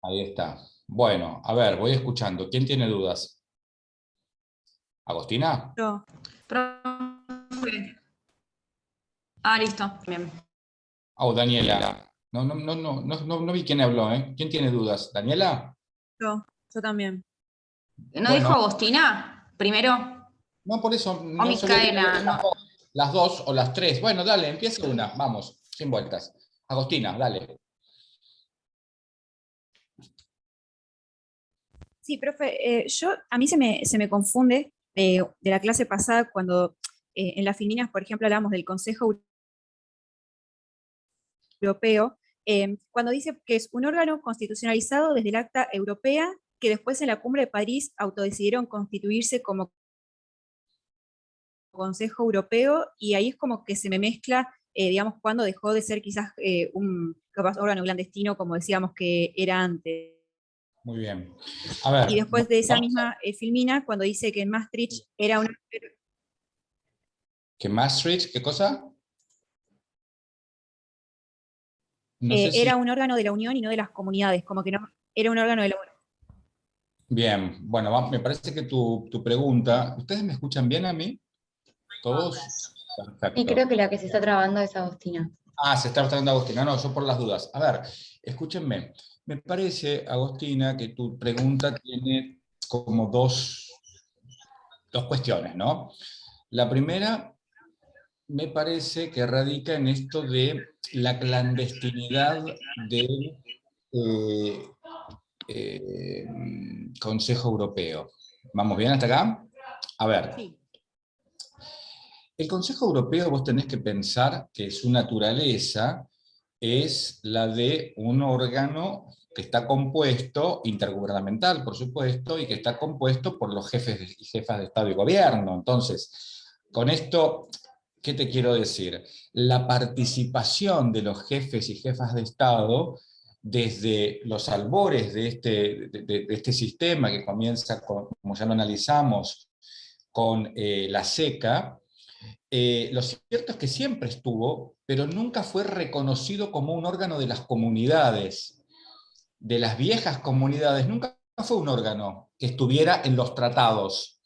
Ahí está. Bueno, a ver, voy escuchando. ¿Quién tiene dudas? ¿Agostina? Yo. Profe. Listo. Bien. Oh, Daniela. No vi quién habló, ¿eh? ¿Quién tiene dudas? ¿Daniela? Yo también. ¿No Bueno, dijo Agostina primero? no por eso, O no solo Micaela, no. las dos o las tres. Bueno, dale, empieza una. Vamos, sin vueltas. Agostina, dale. Sí, profe, a mí se me confunde de la clase pasada cuando en las filinas, por ejemplo, hablamos del Consejo Europeo, cuando dice que es un órgano constitucionalizado desde el Acta Europea, que después en la Cumbre de París autodecidieron constituirse como Consejo Europeo, y ahí es como que se me mezcla, digamos, cuando dejó de ser quizás un capaz órgano clandestino, como decíamos que era antes. Muy bien. A ver, Y después de esa vamos misma filmina, cuando dice que Maastricht era una... ¿Que Maastricht, qué cosa? No sé si... era un órgano de la Unión y no de las comunidades, como que no, era un órgano de la Unión. Bien, bueno, me parece que tu pregunta... ¿Ustedes me escuchan bien a mí? ¿Todos? Y Perfecto. creo que la que se está trabando es Agostina. Se está tratando Agostina. No, yo por las dudas. A ver, escúchenme. Me parece, Agostina, que tu pregunta tiene como dos cuestiones, ¿no? La primera, me parece que radica en esto de la clandestinidad del eh, Consejo Europeo. ¿Vamos bien hasta acá? A ver, Sí. el Consejo Europeo vos tenés que pensar que su naturaleza es la de un órgano que está compuesto, intergubernamental por supuesto, y que está compuesto por los jefes y jefas de Estado y Gobierno. Entonces, con esto, ¿qué te quiero decir? La participación de los jefes y jefas de Estado desde los albores de este sistema que comienza, como ya lo analizamos, con la SECA, lo cierto es que siempre estuvo, pero nunca fue reconocido como un órgano de las comunidades, de las viejas comunidades, nunca fue un órgano que estuviera en los tratados.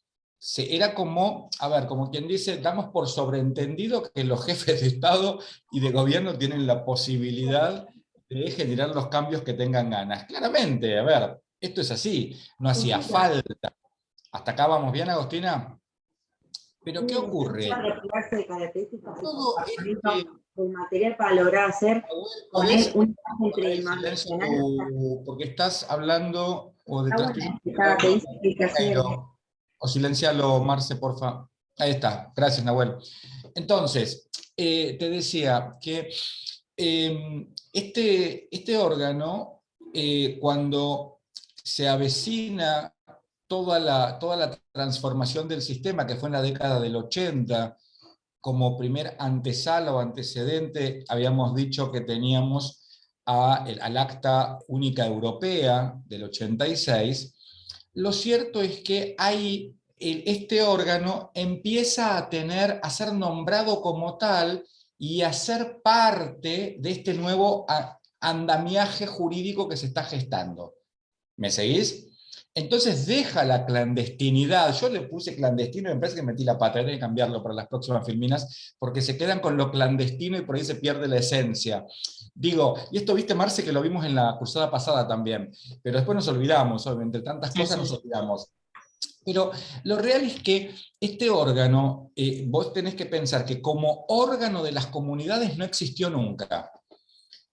Era como, a ver, como quien dice, damos por sobreentendido que los jefes de Estado y de gobierno tienen la posibilidad de generar los cambios que tengan ganas. Claramente, a ver, esto es así, no hacía falta. ¿Hasta acá vamos bien, Agostina? Pero ¿qué ocurre? Retirarse de características Todo este... del material para lograr hacer con ¿Podés él un entre poner en silencio dimensional. porque estás hablando o Está detrás tuyo? bueno, te dice que hay que hacer. O silencialo, Marce, porfa. Ahí está, gracias, Nahuel. Entonces, te decía que este órgano, cuando se avecina toda la transformación del sistema, que fue en la década del 80, como primer antesala o antecedente, habíamos dicho que teníamos al Acta Única Europea del 86, lo cierto es que este órgano empieza a ser nombrado como tal y a ser parte de este nuevo andamiaje jurídico que se está gestando. ¿Me seguís? Entonces deja la clandestinidad. Yo le puse clandestino y me parece que metí la pata. Hay que cambiarlo para las próximas filminas, porque se quedan con lo clandestino y por ahí se pierde la esencia. Digo, y esto viste, Marce, que lo vimos en la cursada pasada también, pero después nos olvidamos, entre tantas cosas nos olvidamos. Pero lo real es que este órgano, vos tenés que pensar que como órgano de las comunidades no existió nunca.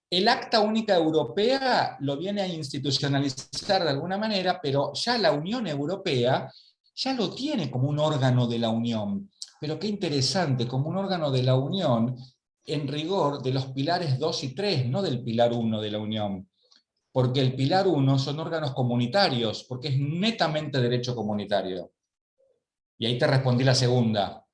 El Acta Única Europea lo viene a institucionalizar de alguna manera, pero ya la Unión Europea ya lo tiene como un órgano de la Unión. Pero qué interesante, como un órgano de la Unión, en rigor de los pilares 2 y 3, no del pilar 1 de la Unión. Porque el pilar 1 son órganos comunitarios, porque es netamente derecho comunitario. Y ahí te respondí la segunda,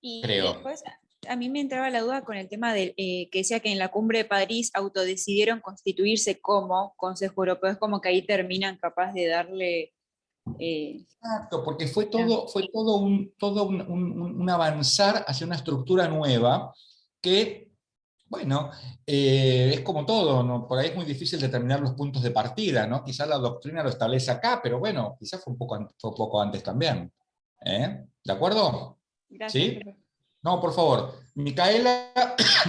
Y creo. después a mí me entraba la duda con el tema de que decía que en la Cumbre de París autodecidieron constituirse como Consejo Europeo. Es como que ahí terminan capaz de darle... Exacto, porque fue todo un avanzar hacia una estructura nueva que Bueno, es como todo, ¿no? Por ahí es muy difícil determinar los puntos de partida, ¿no? Quizás la doctrina lo establece acá, pero bueno, quizás fue fue un poco antes también. ¿De acuerdo? Gracias, ¿Sí? profe. No, por favor. Micaela,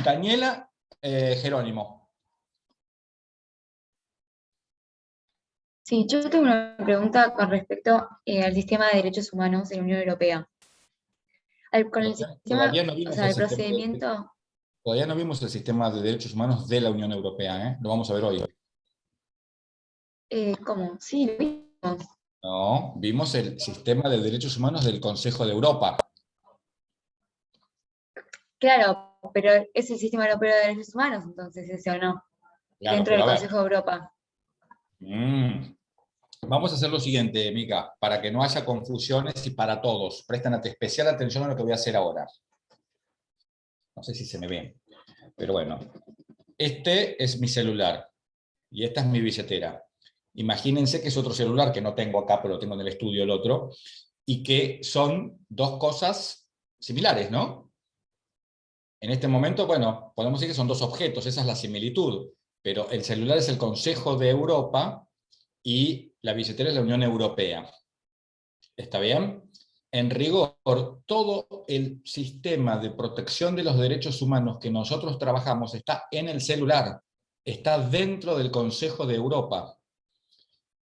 Daniela, Jerónimo. Sí, yo tengo una pregunta con respecto al sistema de derechos humanos de la Unión Europea. Con el Todavía sistema, no o vimos sea, el el sistema procedimiento, todavía no vimos el sistema de derechos humanos de la Unión Europea, ¿eh? Lo vamos a ver hoy. ¿cómo? Sí, lo vimos. No, vimos el sistema de derechos humanos del Consejo de Europa. Claro, pero es el sistema europeo de derechos humanos, entonces, ese o no, Claro, dentro pero del a ver. Consejo de Europa. Vamos a hacer lo siguiente, Mica, para que no haya confusiones y para todos. Presten especial atención a lo que voy a hacer ahora. No sé si se me ve, pero bueno. Este es mi celular y esta es mi billetera. Imagínense que es otro celular que no tengo acá, pero lo tengo en el estudio el otro, y que son dos cosas similares, ¿no? En este momento, bueno, podemos decir que son dos objetos, esa es la similitud, pero el celular es el Consejo de Europa y la billetera es la Unión Europea. ¿Está bien? En rigor, todo el sistema de protección de los derechos humanos que nosotros trabajamos está en el celular, está dentro del Consejo de Europa.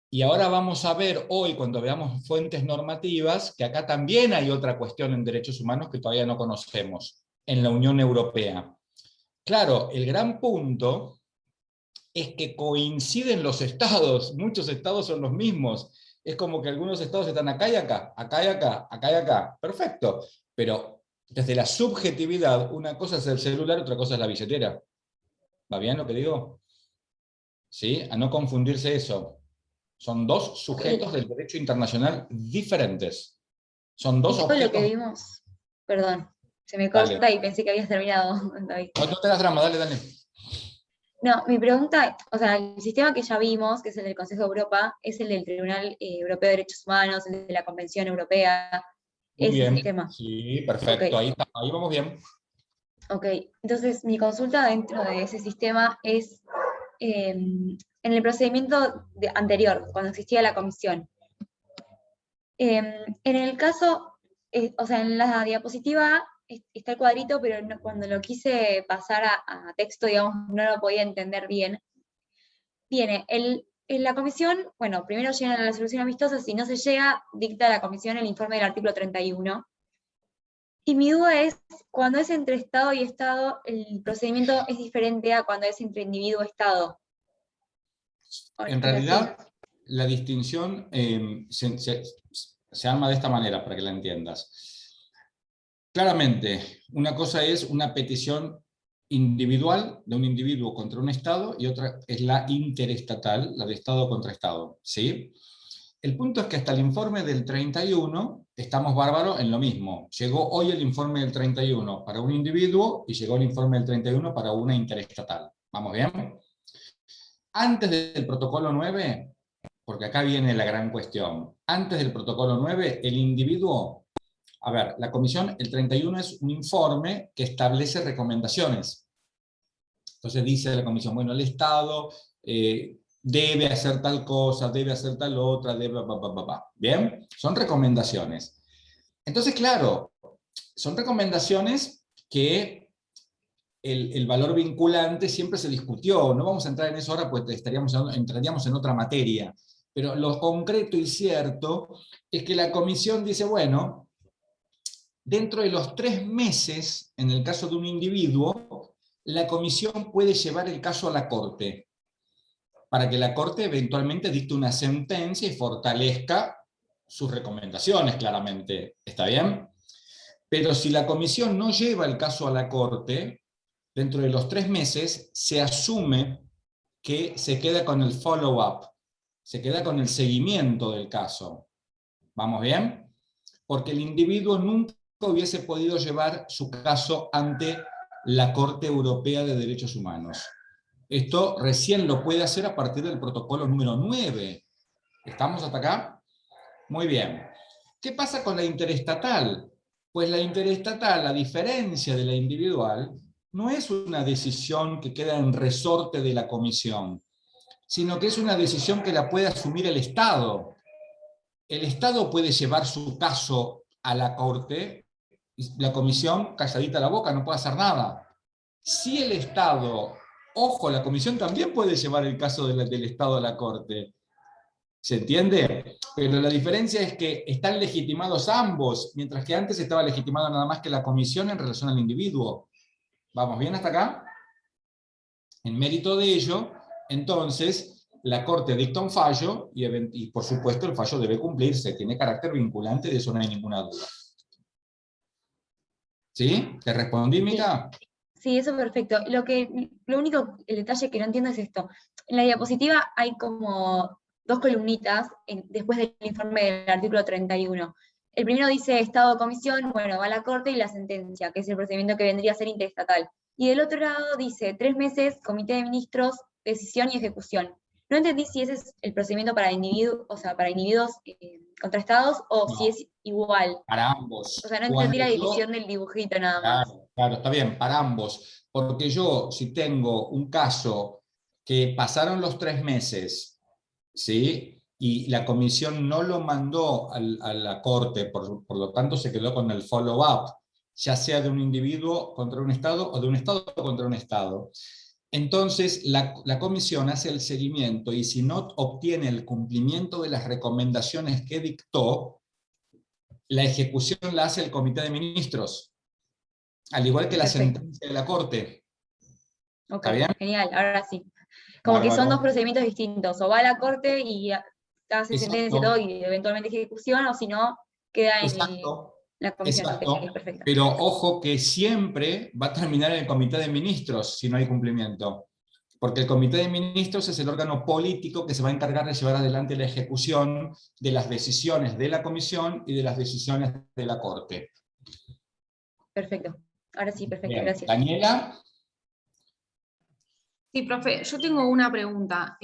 Y ahora vamos a ver hoy, cuando veamos fuentes normativas, que acá también hay otra cuestión en derechos humanos que todavía no conocemos, en la Unión Europea. Claro, el gran punto es que coinciden los estados, muchos estados son los mismos. Es como que algunos estados están acá y acá, acá y acá, acá y acá. Perfecto. Pero desde la subjetividad, una cosa es el celular, otra cosa es la billetera. ¿Va bien lo que digo? ¿Sí? A no confundirse eso. Son dos sujetos del derecho internacional diferentes. Son Y dos todo lo que objetos. vimos, perdón, se me Dale. corta y pensé que habías terminado, David. No, no te das drama, dale, dale. No, mi pregunta, o sea, el sistema que ya vimos, que es el del Consejo de Europa, es el del Tribunal Europeo de Derechos Humanos, el de la Convención Europea, Muy ese bien. sistema. Sí, Ok, perfecto. Ahí vamos bien. ok. Entonces, mi consulta dentro de ese sistema es en el procedimiento anterior, cuando existía la comisión. En el caso, o sea, en la diapositiva está el cuadrito, pero cuando lo quise pasar a texto, digamos, no lo podía entender bien. Tiene en la comisión, bueno, primero llegan a la solución amistosa, si no se llega, dicta la comisión el informe del artículo 31. Y mi duda es, cuando es entre Estado y Estado, el procedimiento es diferente a cuando es entre individuo y Estado. En ¿Es así? realidad, la distinción se arma de esta manera para que la entiendas. Claramente, una cosa es una petición individual de un individuo contra un Estado y otra es la interestatal, la de Estado contra Estado. ¿Sí? El punto es que hasta el informe del 31 estamos bárbaros en lo mismo. Llegó hoy el informe del 31 para un individuo y llegó el informe del 31 para una interestatal. ¿Vamos bien? Antes del protocolo 9, porque acá viene la gran cuestión, antes del protocolo 9, el individuo, a ver, la comisión, el 31 es un informe que establece recomendaciones. Entonces dice la comisión, bueno, el Estado debe hacer tal cosa, debe hacer tal otra, debe... ¿Bien? Son recomendaciones. Entonces, claro, son recomendaciones que el valor vinculante siempre se discutió. No vamos a entrar en eso ahora, pues entraríamos en otra materia. Pero lo concreto y cierto es que la comisión dice, bueno, dentro de los 3 meses, en el caso de un individuo, la comisión puede llevar el caso a la Corte, para que la Corte eventualmente dicte una sentencia y fortalezca sus recomendaciones, claramente. ¿Está bien? Pero si la comisión no lleva el caso a la Corte, dentro de los 3 meses se asume que se queda con el follow-up, se queda con el seguimiento del caso. ¿Vamos bien? Porque el individuo nunca hubiese podido llevar su caso ante la Corte Europea de Derechos Humanos. Esto recién lo puede hacer a partir del protocolo número 9. ¿Estamos hasta acá? Muy bien. ¿Qué pasa con la interestatal? Pues la interestatal, a diferencia de la individual, no es una decisión que queda en resorte de la comisión, sino que es una decisión que la puede asumir el Estado. El Estado puede llevar su caso a la Corte, y la comisión calladita la boca, no puede hacer nada. Si el Estado, ojo, la comisión también puede llevar el caso del Estado a la Corte, ¿se entiende? Pero la diferencia es que están legitimados ambos, mientras que antes estaba legitimado nada más que la comisión en relación al individuo. ¿Vamos bien hasta acá? En mérito de ello, entonces, la Corte dicta un fallo y por supuesto el fallo debe cumplirse, tiene carácter vinculante, de eso no hay ninguna duda. ¿Sí? ¿Te respondí, Mica? Sí, eso perfecto. Lo único, el detalle que no entiendo es esto. En la diapositiva hay como dos columnitas después del informe del artículo 31. El primero dice Estado o comisión, bueno, va a la Corte y la sentencia, que es el procedimiento que vendría a ser interestatal. Y del otro lado dice 3 meses, comité de ministros, decisión y ejecución. No entendí si ese es el procedimiento para individuos, o sea, para individuos contra estados, o No, si es igual. para ambos. O sea, no entendí la Cuando yo- división del dibujito nada más. Claro, claro, está bien, para ambos. Porque yo, si tengo un caso que pasaron los 3 meses, ¿sí? Y la comisión no lo mandó a la Corte, por lo tanto se quedó con el follow-up, ya sea de un individuo contra un Estado o de un Estado contra un Estado. Entonces, la comisión hace el seguimiento y si no obtiene el cumplimiento de las recomendaciones que dictó, la ejecución la hace el Comité de Ministros, al igual que la Perfecto. sentencia de la Corte. Ok, ¿Está bien? genial, ahora sí. Como que son Bárbaro. dos procedimientos distintos, o va a la Corte y hace sentencia y todo, Exacto, y eventualmente ejecución, o si no, queda en exacto, la comisión. Ok, exacto. perfecto. Pero ojo que siempre va a terminar en el Comité de Ministros si no hay cumplimiento. Porque el Comité de Ministros es el órgano político que se va a encargar de llevar adelante la ejecución de las decisiones de la Comisión y de las decisiones de la Corte. Perfecto. Ahora sí, perfecto, Bien. gracias. Daniela. Sí, profe, yo tengo una pregunta.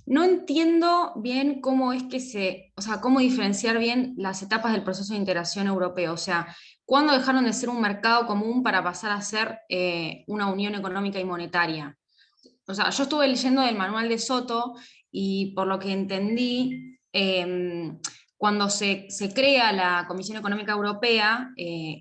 No entiendo bien cómo es que o sea, cómo diferenciar bien las etapas del proceso de integración europeo. O sea, ¿cuándo dejaron de ser un mercado común para pasar a ser una unión económica y monetaria? O sea, yo estuve leyendo el manual de Soto y por lo que entendí, cuando se crea la Comisión Económica Europea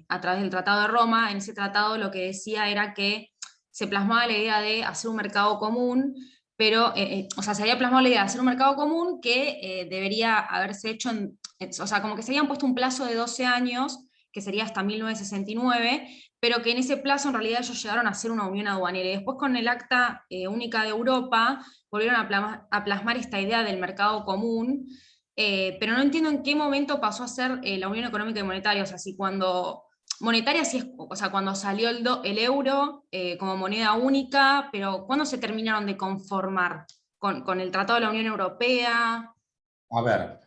a través del Tratado de Roma, en ese tratado lo que decía era que se plasmaba la idea de hacer un mercado común, pero, o sea, se había plasmado la idea de hacer un mercado común que debería haberse hecho, o sea, como que se habían puesto un plazo de 12 años, que sería hasta 1969, pero que en ese plazo en realidad ellos llegaron a hacer una unión aduanera. Y después con el Acta Única de Europa volvieron a plasmar esta idea del mercado común, pero no entiendo en qué momento pasó a ser la Unión Económica y Monetaria, o sea, si cuando... Monetaria sí es, o sea, cuando salió el euro como moneda única, pero ¿cuándo se terminaron de conformar? ¿Con el Tratado de la Unión Europea? A ver,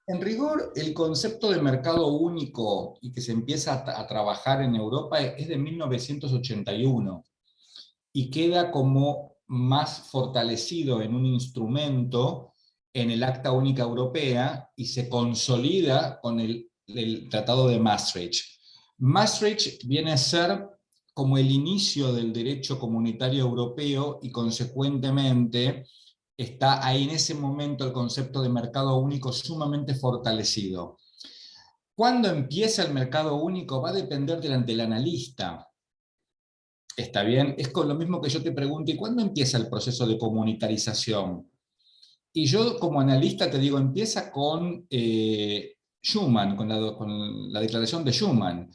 en rigor, el concepto de mercado único y que se empieza a trabajar en Europa es de 1981 y queda como más fortalecido en un instrumento en el Acta Única Europea y se consolida con el Tratado de Maastricht. Maastricht viene a ser como el inicio del derecho comunitario europeo y consecuentemente está ahí en ese momento el concepto de mercado único sumamente fortalecido. ¿Cuándo empieza el mercado único? Va a depender del analista. ¿Está bien? Es con lo mismo que yo te pregunto, ¿y cuándo empieza el proceso de comunitarización? Y yo como analista te digo, empieza con Schuman, con la declaración de Schuman.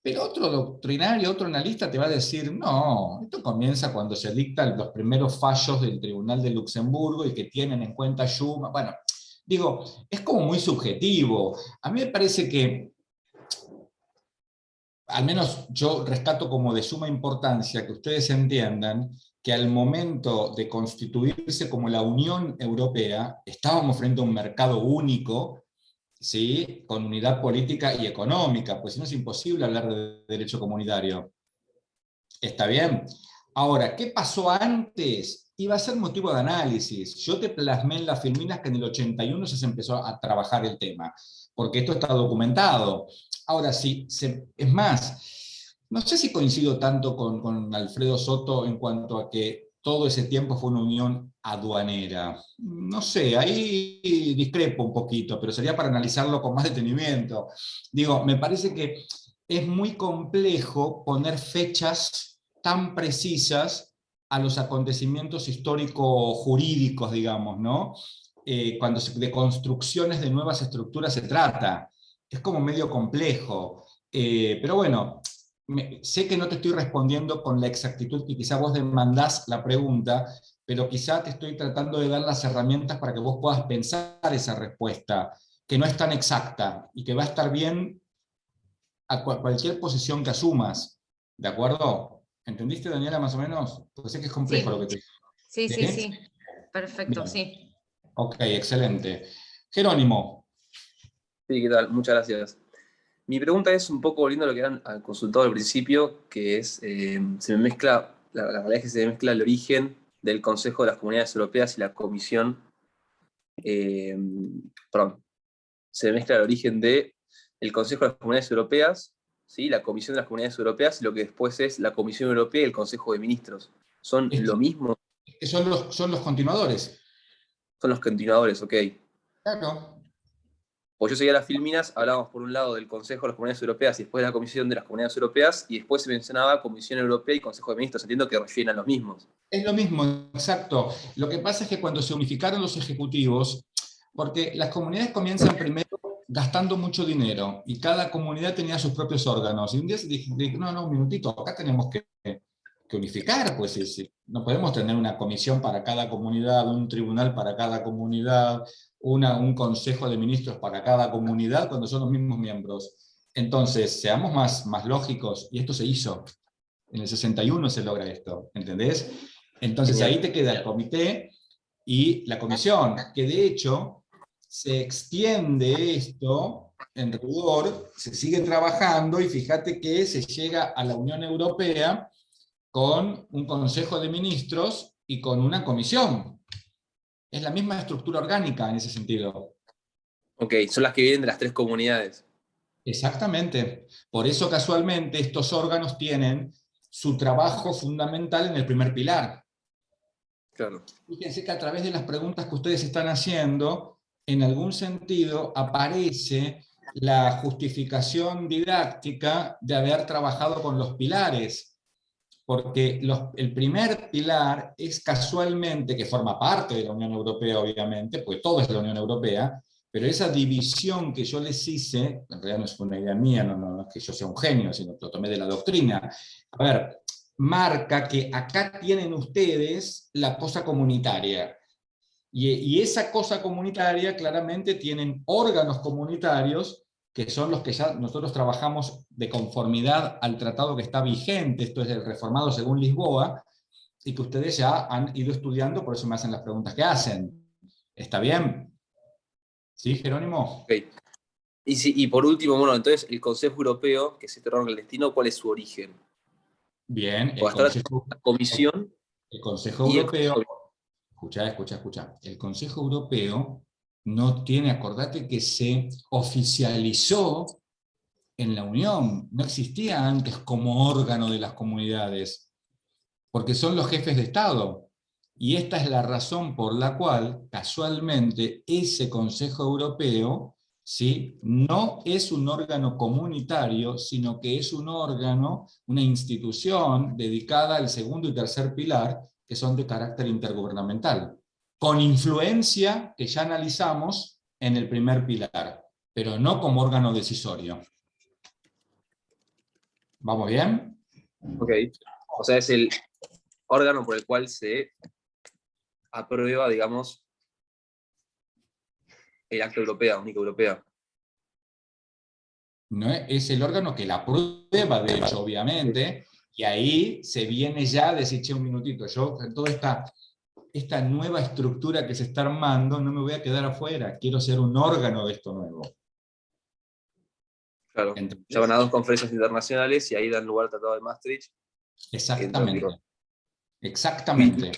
Pero otro doctrinario, otro analista te va a decir, no, esto comienza cuando se dictan los primeros fallos del Tribunal de Luxemburgo y que tienen en cuenta Schuman. Bueno, digo, es como muy subjetivo. A mí me parece que, al menos yo rescato como de suma importancia que ustedes entiendan que al momento de constituirse como la Unión Europea, estábamos frente a un mercado único, ¿sí? Con unidad política y económica, pues si no es imposible hablar de derecho comunitario. ¿Está bien? Ahora, ¿qué pasó antes? Iba a ser motivo de análisis. Yo te plasmé en las Filminas que en el 81 ya se empezó a trabajar el tema, porque esto está documentado. Ahora sí, es más, no sé si coincido tanto con Alfredo Soto en cuanto a que todo ese tiempo fue una unión aduanera. No sé, ahí discrepo un poquito, pero sería para analizarlo con más detenimiento. Digo, me parece que es muy complejo poner fechas tan precisas a los acontecimientos histórico-jurídicos, digamos, ¿no? Cuando de construcciones de nuevas estructuras se trata. Es como medio complejo. Pero bueno, sé que no te estoy respondiendo con la exactitud que quizá vos demandás la pregunta, pero quizá te estoy tratando de dar las herramientas para que vos puedas pensar esa respuesta, que no es tan exacta y que va a estar bien a cualquier posición que asumas. ¿De acuerdo? ¿Entendiste, Daniela, más o menos? Porque sé que es complejo lo que te Sí, sí, digo. sí. Perfecto, Bien. sí. Ok, excelente. Jerónimo. Sí, ¿qué tal? Muchas gracias. Mi pregunta es un poco volviendo a lo que han consultado al principio, que es, se me mezcla, la realidad es que se me mezcla el origen del Consejo de las Comunidades Europeas y la Comisión, eh, perdón, se me mezcla el origen de el Consejo de las Comunidades Europeas, ¿sí? La Comisión de las Comunidades Europeas y lo que después es la Comisión Europea y el Consejo de Ministros. ¿Son lo mismo? Son los continuadores. Son los continuadores, ok. Claro. Pues yo seguía las Filminas, hablábamos por un lado del Consejo de las Comunidades Europeas y después de la Comisión de las Comunidades Europeas, y después se mencionaba Comisión Europea y Consejo de Ministros. Entiendo que rellenan los mismos. Es lo mismo, exacto. Lo que pasa es que cuando se unificaron los ejecutivos, porque las comunidades comienzan primero gastando mucho dinero y cada comunidad tenía sus propios órganos. Y un día se dije, no, un minutito, acá tenemos que unificar, pues no podemos tener una comisión para cada comunidad, un tribunal para cada comunidad, un consejo de ministros para cada comunidad cuando son los mismos miembros. Entonces, seamos más lógicos, y esto se hizo. En el 61 se logra esto, ¿entendés? Entonces ahí te queda el comité y la comisión, que de hecho se extiende esto en rigor, se sigue trabajando y fíjate que se llega a la Unión Europea con un Consejo de Ministros y con una comisión. Es la misma estructura orgánica en ese sentido. Ok, son las que vienen de las tres comunidades. Exactamente. Por eso casualmente estos órganos tienen su trabajo fundamental en el primer pilar. Claro. Fíjense que a través de las preguntas que ustedes están haciendo, en algún sentido aparece la justificación didáctica de haber trabajado con los pilares, porque el primer pilar es casualmente, que forma parte de la Unión Europea obviamente, porque todo es la Unión Europea, pero esa división que yo les hice, en realidad no es una idea mía, no es que yo sea un genio, sino que lo tomé de la doctrina. A ver, marca que acá tienen ustedes la cosa comunitaria. Y esa cosa comunitaria claramente tienen órganos comunitarios que son los que ya nosotros trabajamos de conformidad al tratado que está vigente, esto es el reformado según Lisboa, y que ustedes ya han ido estudiando, por eso me hacen las preguntas que hacen. ¿Está bien? ¿Sí, Jerónimo? Ok. Y por último, bueno, entonces el Consejo Europeo, que es este órgano clandestino, ¿cuál es su origen? Bien, O hasta ahora la Comisión el Consejo y el Europeo, Consejo. escucha. El Consejo Europeo no tiene, acordate que se oficializó en la Unión, no existía antes como órgano de las comunidades, porque son los jefes de Estado. Y esta es la razón por la cual, casualmente, ese Consejo Europeo, ¿sí?, no es un órgano comunitario, sino que es un órgano, una institución dedicada al segundo y tercer pilar, que son de carácter intergubernamental, con influencia que ya analizamos en el primer pilar, pero no como órgano decisorio. ¿Vamos bien? Ok. O sea, es el órgano por el cual se aprueba, digamos, el acta europea, única europea. ¿No? Es el órgano que la aprueba, de hecho, obviamente, y ahí se viene ya a decir, che, un minutito, yo en toda esta nueva estructura que se está armando, no me voy a quedar afuera, quiero ser un órgano de esto nuevo. Claro. ¿Entendés? Ya van a dos conferencias internacionales y ahí dan lugar al Tratado de Maastricht. Exactamente. Y, Exactamente.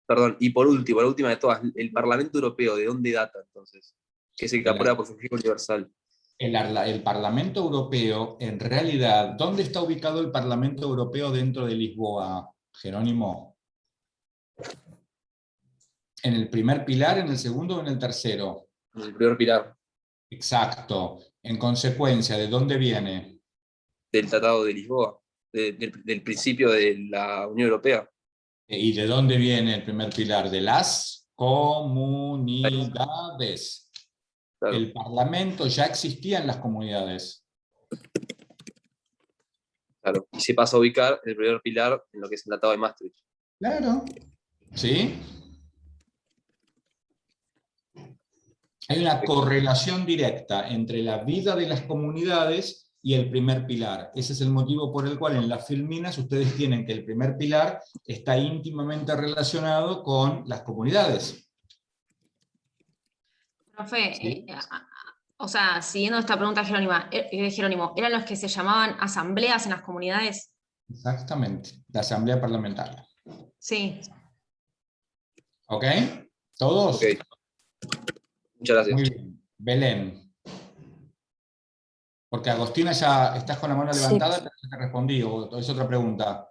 perdón, y por último, la última de todas, el Parlamento Europeo, ¿de dónde data entonces? Que es el que De la- aprueba por su objetivo universal. el Parlamento Europeo, en realidad, ¿dónde está ubicado el Parlamento Europeo dentro de Lisboa, Jerónimo? ¿En el primer pilar, en el segundo o en el tercero? El primer pilar Exacto. En consecuencia, ¿de dónde viene? del Tratado de Lisboa, del principio de la Unión Europea. ¿Y de dónde viene el primer pilar? De las comunidades. Claro, El Parlamento ya existía en las comunidades. claro. Y se pasa a ubicar el primer pilar en lo que es el Tratado de Maastricht. Claro. ¿Sí? Hay una correlación directa entre la vida de las comunidades y el primer pilar. Ese es el motivo por el cual en las filminas ustedes tienen que el primer pilar está íntimamente relacionado con las comunidades. Profe, ¿Sí? o sea, siguiendo esta pregunta de Jerónimo, ¿eran los que se llamaban asambleas en las comunidades? Exactamente, la asamblea parlamentaria. Sí. ¿Ok? ¿Todos? Ok. Muchas gracias. Muy bien. Belén. Porque Agostina ya estás con la mano Sí. levantada, pero ya te respondí, o es otra pregunta.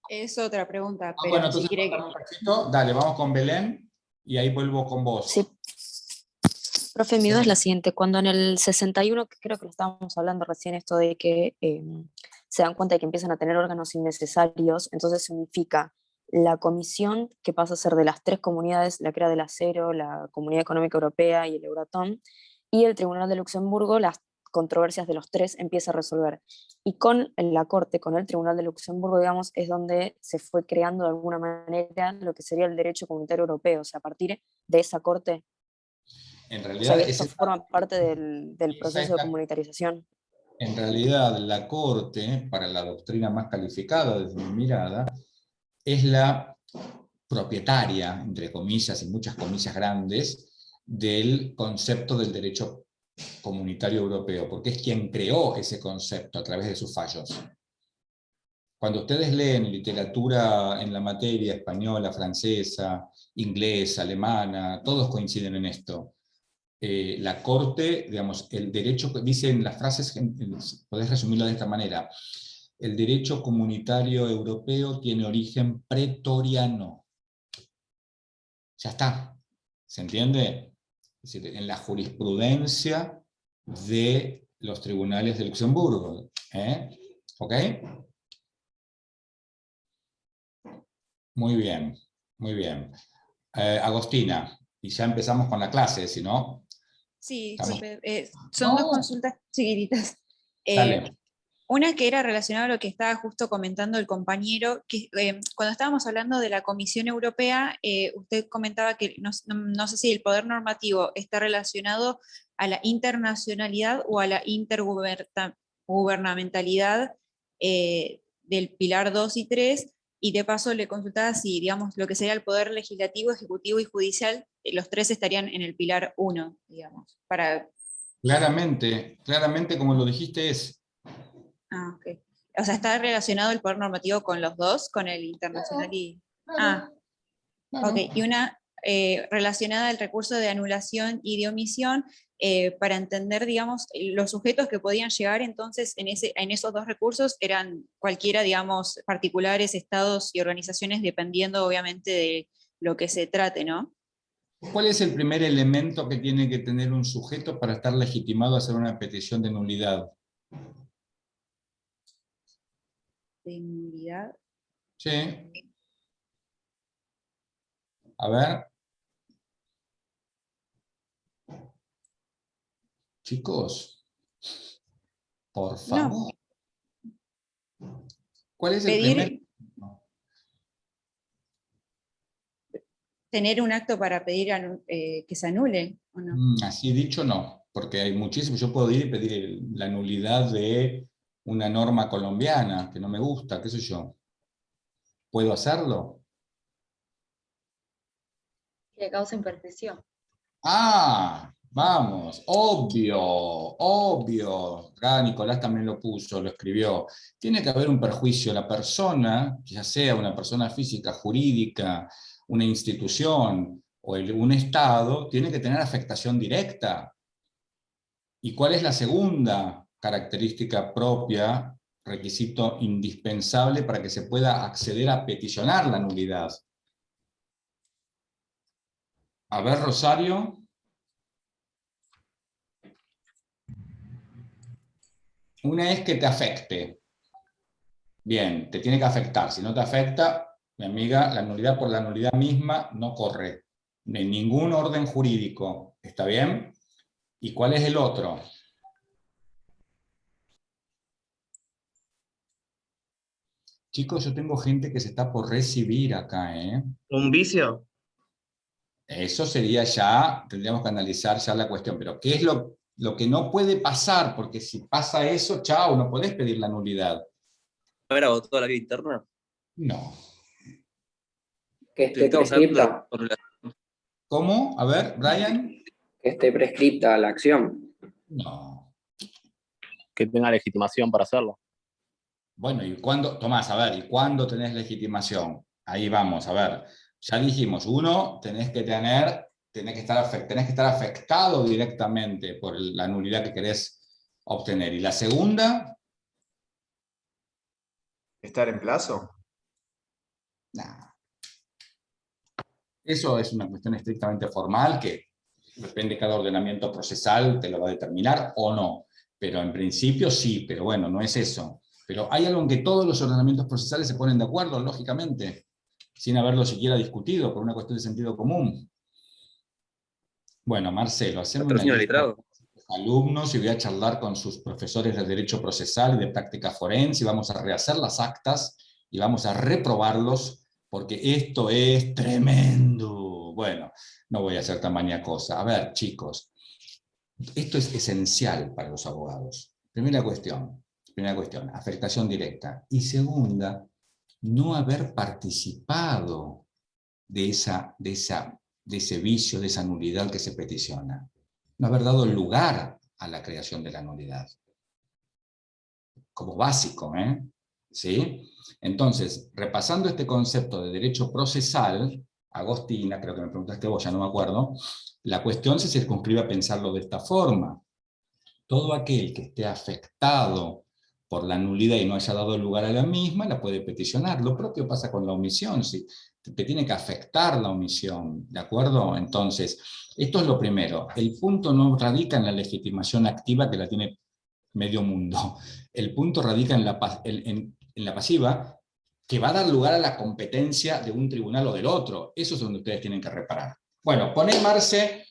Es otra pregunta, pero Bueno, si entonces quiere que... un cachito. Dale, vamos con Belén y ahí vuelvo con vos. Sí. Profe, mi duda es la siguiente. Cuando en el 61, que creo que lo estábamos hablando recién, esto de que se dan cuenta de que empiezan a tener órganos innecesarios, entonces se unifica la comisión, que pasa a ser de las 3 comunidades, la que era del acero, la Comunidad Económica Europea y el Euratom, y el Tribunal de Luxemburgo, las controversias de los 3 empieza a resolver. Y con la Corte, con el Tribunal de Luxemburgo, digamos, es donde se fue creando de alguna manera lo que sería el derecho comunitario europeo, o sea, a partir de esa Corte. En O sea, realidad, que esto forma parte del esa proceso es de la- comunitarización. en realidad, la Corte, para la doctrina más calificada desde mi mirada, es la propietaria, entre comillas y muchas comillas grandes, del concepto del derecho comunitario europeo, porque es quien creó ese concepto a través de sus fallos. Cuando ustedes leen literatura en la materia española, francesa, inglesa, alemana, todos coinciden en esto. La Corte, digamos, el derecho, dicen las frases, podés resumirlo de esta manera: el derecho comunitario europeo tiene origen pretoriano. Ya está, ¿se entiende? Es decir, en la jurisprudencia de los tribunales de Luxemburgo. ¿Ok? Muy bien, muy bien. Agostina, y ya empezamos con la clase, si no... Sí, Estamos- disculpe, son dos No, consultas chiquititas. dale. Una que era relacionada a lo que estaba justo comentando el compañero, que cuando estábamos hablando de la Comisión Europea, usted comentaba que no sé si el poder normativo está relacionado a la internacionalidad o a la intergubernamentalidad del pilar 2 y 3, y de paso le consultaba si, digamos, lo que sería el poder legislativo, ejecutivo y judicial, los 3 estarían en el pilar 1, digamos, para... Claramente, como lo dijiste, es... Ah, ok. O sea, ¿está relacionado el poder normativo con los dos, con el internacional y...? Ah, Claro. ok. Y una relacionada al recurso de anulación y de omisión, para entender, digamos, los sujetos que podían llegar entonces en esos dos recursos eran cualquiera, digamos, particulares, estados y organizaciones, dependiendo obviamente de lo que se trate, ¿no? ¿Cuál es el primer elemento que tiene que tener un sujeto para estar legitimado a hacer una petición de nulidad? De nulidad. Sí. A ver. Chicos, por favor. ¿Cuál es el primer? Tener un acto para pedir que se anule, ¿o no? Así dicho, no, porque hay muchísimos. Yo puedo ir y pedir la nulidad de una norma colombiana que no me gusta, qué sé yo. ¿Puedo hacerlo? Que le causa imperfección. Ah, vamos, obvio. Acá Nicolás también lo puso, lo escribió. Tiene que haber un perjuicio. La persona, ya sea una persona física, jurídica, una institución o un Estado, tiene que tener afectación directa. ¿Y cuál es la segunda característica propia, requisito indispensable para que se pueda acceder a peticionar la nulidad? A ver, Rosario. Una es que te afecte. Bien, te tiene que afectar. Si no te afecta, mi amiga, la nulidad por la nulidad misma no corre. En ningún orden jurídico. ¿Está bien? ¿Y cuál es el otro? Chicos, yo tengo gente que se está por recibir acá, ¿eh? ¿Un vicio? Eso sería ya, tendríamos que analizar ya la cuestión, pero ¿qué es lo que no puede pasar? Porque si pasa eso, chao, no podés pedir la nulidad. ¿Haber agotado la vida interna? No. Que esté Estamos hablando de prescripta, ¿Cómo? A ver, Brian. que esté prescripta la acción. No. Que tenga legitimación para hacerlo. Bueno, ¿y cuándo? Tomás, a ver, ¿y cuándo tenés legitimación? Ahí vamos, a ver. Ya dijimos, uno, tenés que estar afectado directamente por la nulidad que querés obtener. Y la segunda, ¿Estar en plazo? nada. Eso es una cuestión estrictamente formal que depende de cada ordenamiento procesal, te lo va a determinar o no. Pero en principio sí, pero bueno, no es eso. Pero hay algo en que todos los ordenamientos procesales se ponen de acuerdo, lógicamente, sin haberlo siquiera discutido, por una cuestión de sentido común. Bueno, Marcelo, hacemos una lista de alumnos y voy a charlar con sus profesores de Derecho Procesal y de Práctica Forense, y vamos a rehacer las actas y vamos a reprobarlos, porque esto es tremendo. Bueno, no voy a hacer tamaña cosa. A ver, chicos, esto es esencial para los abogados. Primera cuestión, afectación directa. Y segunda, no haber participado de ese vicio, de esa nulidad que se peticiona. No haber dado lugar a la creación de la nulidad. Como básico, ¿eh? ¿Sí? Entonces, repasando este concepto de derecho procesal, Agostina, creo que me preguntaste vos, ya no me acuerdo, la cuestión se circunscribe a pensarlo de esta forma. Todo aquel que esté afectado por la nulidad y no haya dado lugar a la misma, la puede peticionar. Lo propio pasa con la omisión, si te tiene que afectar la omisión, ¿de acuerdo? Entonces, esto es lo primero. El punto no radica en la legitimación activa, que la tiene medio mundo. El punto radica en la pasiva, que va a dar lugar a la competencia de un tribunal o del otro. Eso es donde ustedes tienen que reparar. Bueno, poné, Marce,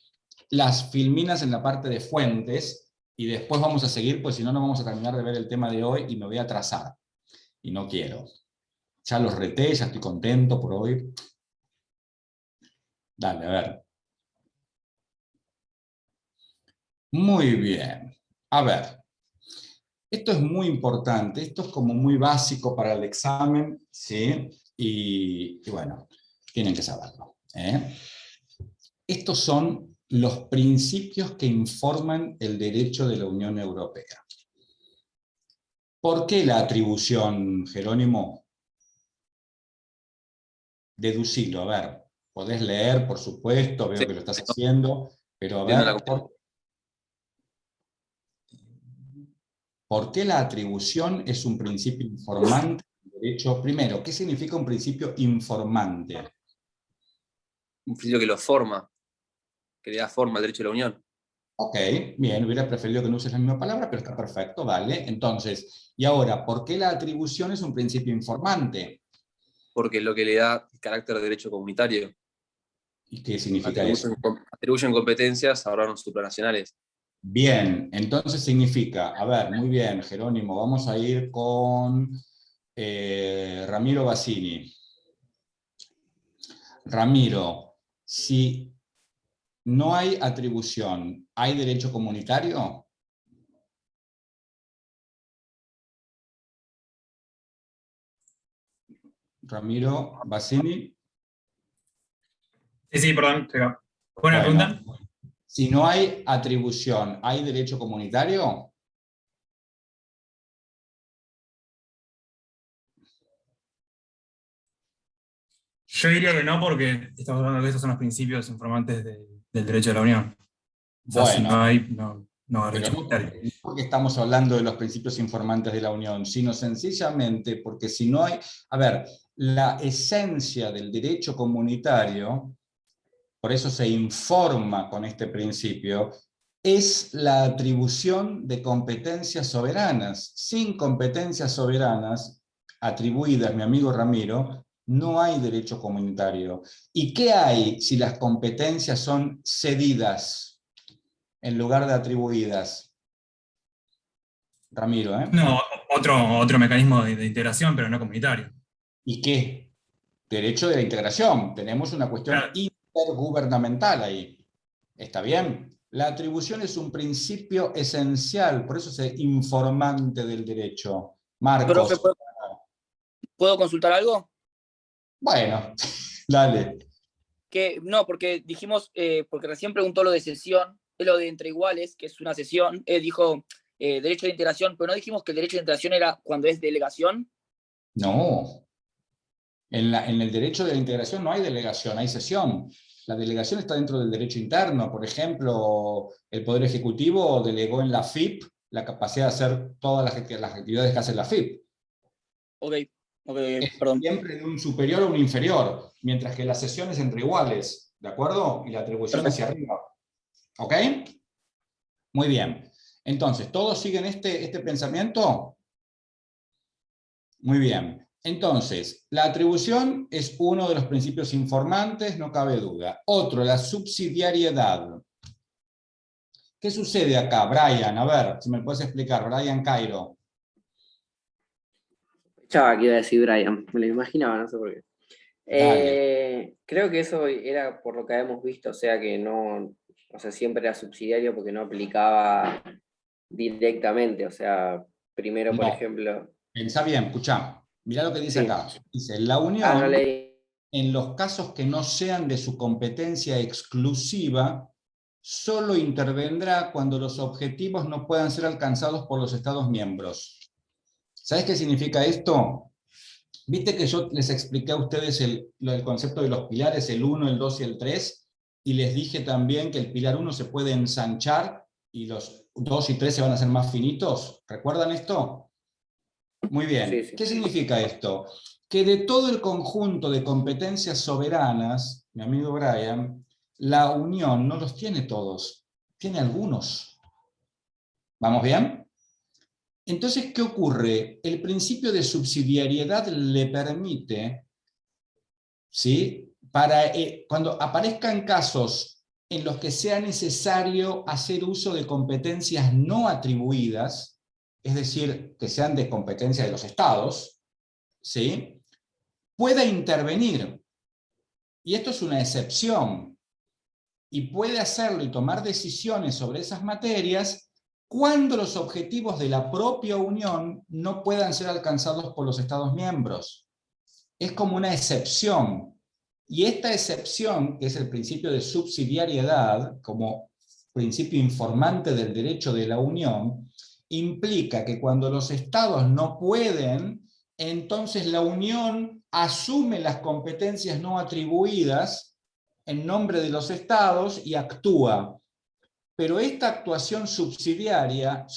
las filminas en la parte de fuentes, y después vamos a seguir, pues si no, no vamos a terminar de ver el tema de hoy y me voy a atrasar. Y no quiero. Ya los reté, ya estoy contento por hoy. Dale, a ver. Muy bien. A ver. Esto es muy importante, esto es como muy básico para el examen, ¿sí? Y bueno, tienen que saberlo, ¿eh? Estos son los principios que informan el derecho de la Unión Europea. ¿Por qué la atribución, Jerónimo? Deducilo, a ver, podés leer, por supuesto, veo que lo estás haciendo, pero a ver, ¿por qué la atribución es un principio informante del derecho? Primero, ¿qué significa un principio informante? Un principio que lo forma, que le da forma al derecho de la Unión. Ok, bien, hubiera preferido que no uses la misma palabra, pero está perfecto, vale. Entonces, y ahora, ¿por qué la atribución es un principio informante? Porque es lo que le da el carácter de derecho comunitario. ¿Y qué significa eso? Atribuyen competencias a órganos supranacionales. Bien, entonces significa, a ver, muy bien, Jerónimo, vamos a ir con Ramiro Bassini. Ramiro, si no hay atribución, ¿hay derecho comunitario? Ramiro Bassini. Sí, perdón. Buena pregunta. Si no hay atribución, ¿hay derecho comunitario? Yo diría que no, porque estamos hablando de que esos son los principios informantes del derecho de la Unión. O sea, Bueno, si no hay, no. no hay Pero derecho no comunitario. porque estamos hablando de los principios informantes de la Unión, sino sencillamente porque si no hay... A ver, la esencia del derecho comunitario, por eso se informa con este principio, es la atribución de competencias soberanas. Sin competencias soberanas atribuidas, mi amigo Ramiro, no hay derecho comunitario. ¿Y qué hay si las competencias son cedidas en lugar de atribuidas? Ramiro, ¿eh? No, otro mecanismo de integración, pero no comunitario. ¿Y qué? Derecho de la integración. Tenemos una cuestión Claro. intergubernamental ahí. ¿Está bien? La atribución es un principio esencial, por eso es informante del derecho. Marcos. Profe, ¿puedo consultar algo? Bueno, dale. No, porque dijimos, porque recién preguntó lo de sesión, lo de entre iguales, que es una sesión, dijo derecho de integración, pero no dijimos que el derecho de integración era cuando es delegación. No. En el derecho de la integración no hay delegación, hay cesión. La delegación está dentro del derecho interno. Por ejemplo, el Poder Ejecutivo delegó en la FIP la capacidad de hacer todas las actividades que hace la FIP. Ok, perdón. Siempre de un superior a un inferior, mientras que la cesión es entre iguales, ¿de acuerdo? Y la atribución hacia arriba. ¿Ok? Muy bien. Entonces, ¿todos siguen este pensamiento? Muy bien. Entonces, la atribución es uno de los principios informantes, no cabe duda. Otro, la subsidiariedad. ¿Qué sucede acá, Brian? A ver, si me puedes explicar, Brian Cairo. Chava, que iba a decir Brian, me lo imaginaba, no sé por qué. Creo que eso era por lo que habíamos visto, o sea que no, o sea, siempre era subsidiario porque no aplicaba directamente, o sea, primero, por ejemplo... Pensá bien, escuchá, mirá lo que dice acá. Dice, la Unión, no leí. En los casos que no sean de su competencia exclusiva, solo intervendrá cuando los objetivos no puedan ser alcanzados por los Estados miembros. ¿Sabes qué significa esto? Viste que yo les expliqué a ustedes el concepto de los pilares, el 1, el 2 y el 3, y les dije también que el pilar 1 se puede ensanchar y los 2 y 3 se van a hacer más finitos. ¿Recuerdan esto? Muy bien. Sí, sí. ¿Qué significa esto? Que de todo el conjunto de competencias soberanas, mi amigo Brian, la Unión no los tiene todos, tiene algunos. ¿Vamos bien? Entonces, ¿qué ocurre? El principio de subsidiariedad le permite, ¿sí? Cuando aparezcan casos en los que sea necesario hacer uso de competencias no atribuidas, es decir, que sean de competencia de los estados, ¿sí? Pueda intervenir. Y esto es una excepción. Y puede hacerlo y tomar decisiones sobre esas materias cuando los objetivos de la propia Unión no puedan ser alcanzados por los Estados miembros. Es como una excepción. Y esta excepción, que es el principio de subsidiariedad, como principio informante del derecho de la Unión, implica que cuando los Estados no pueden, entonces la Unión asume las competencias no atribuidas en nombre de los Estados y actúa. Pero esta actuación subsidiaria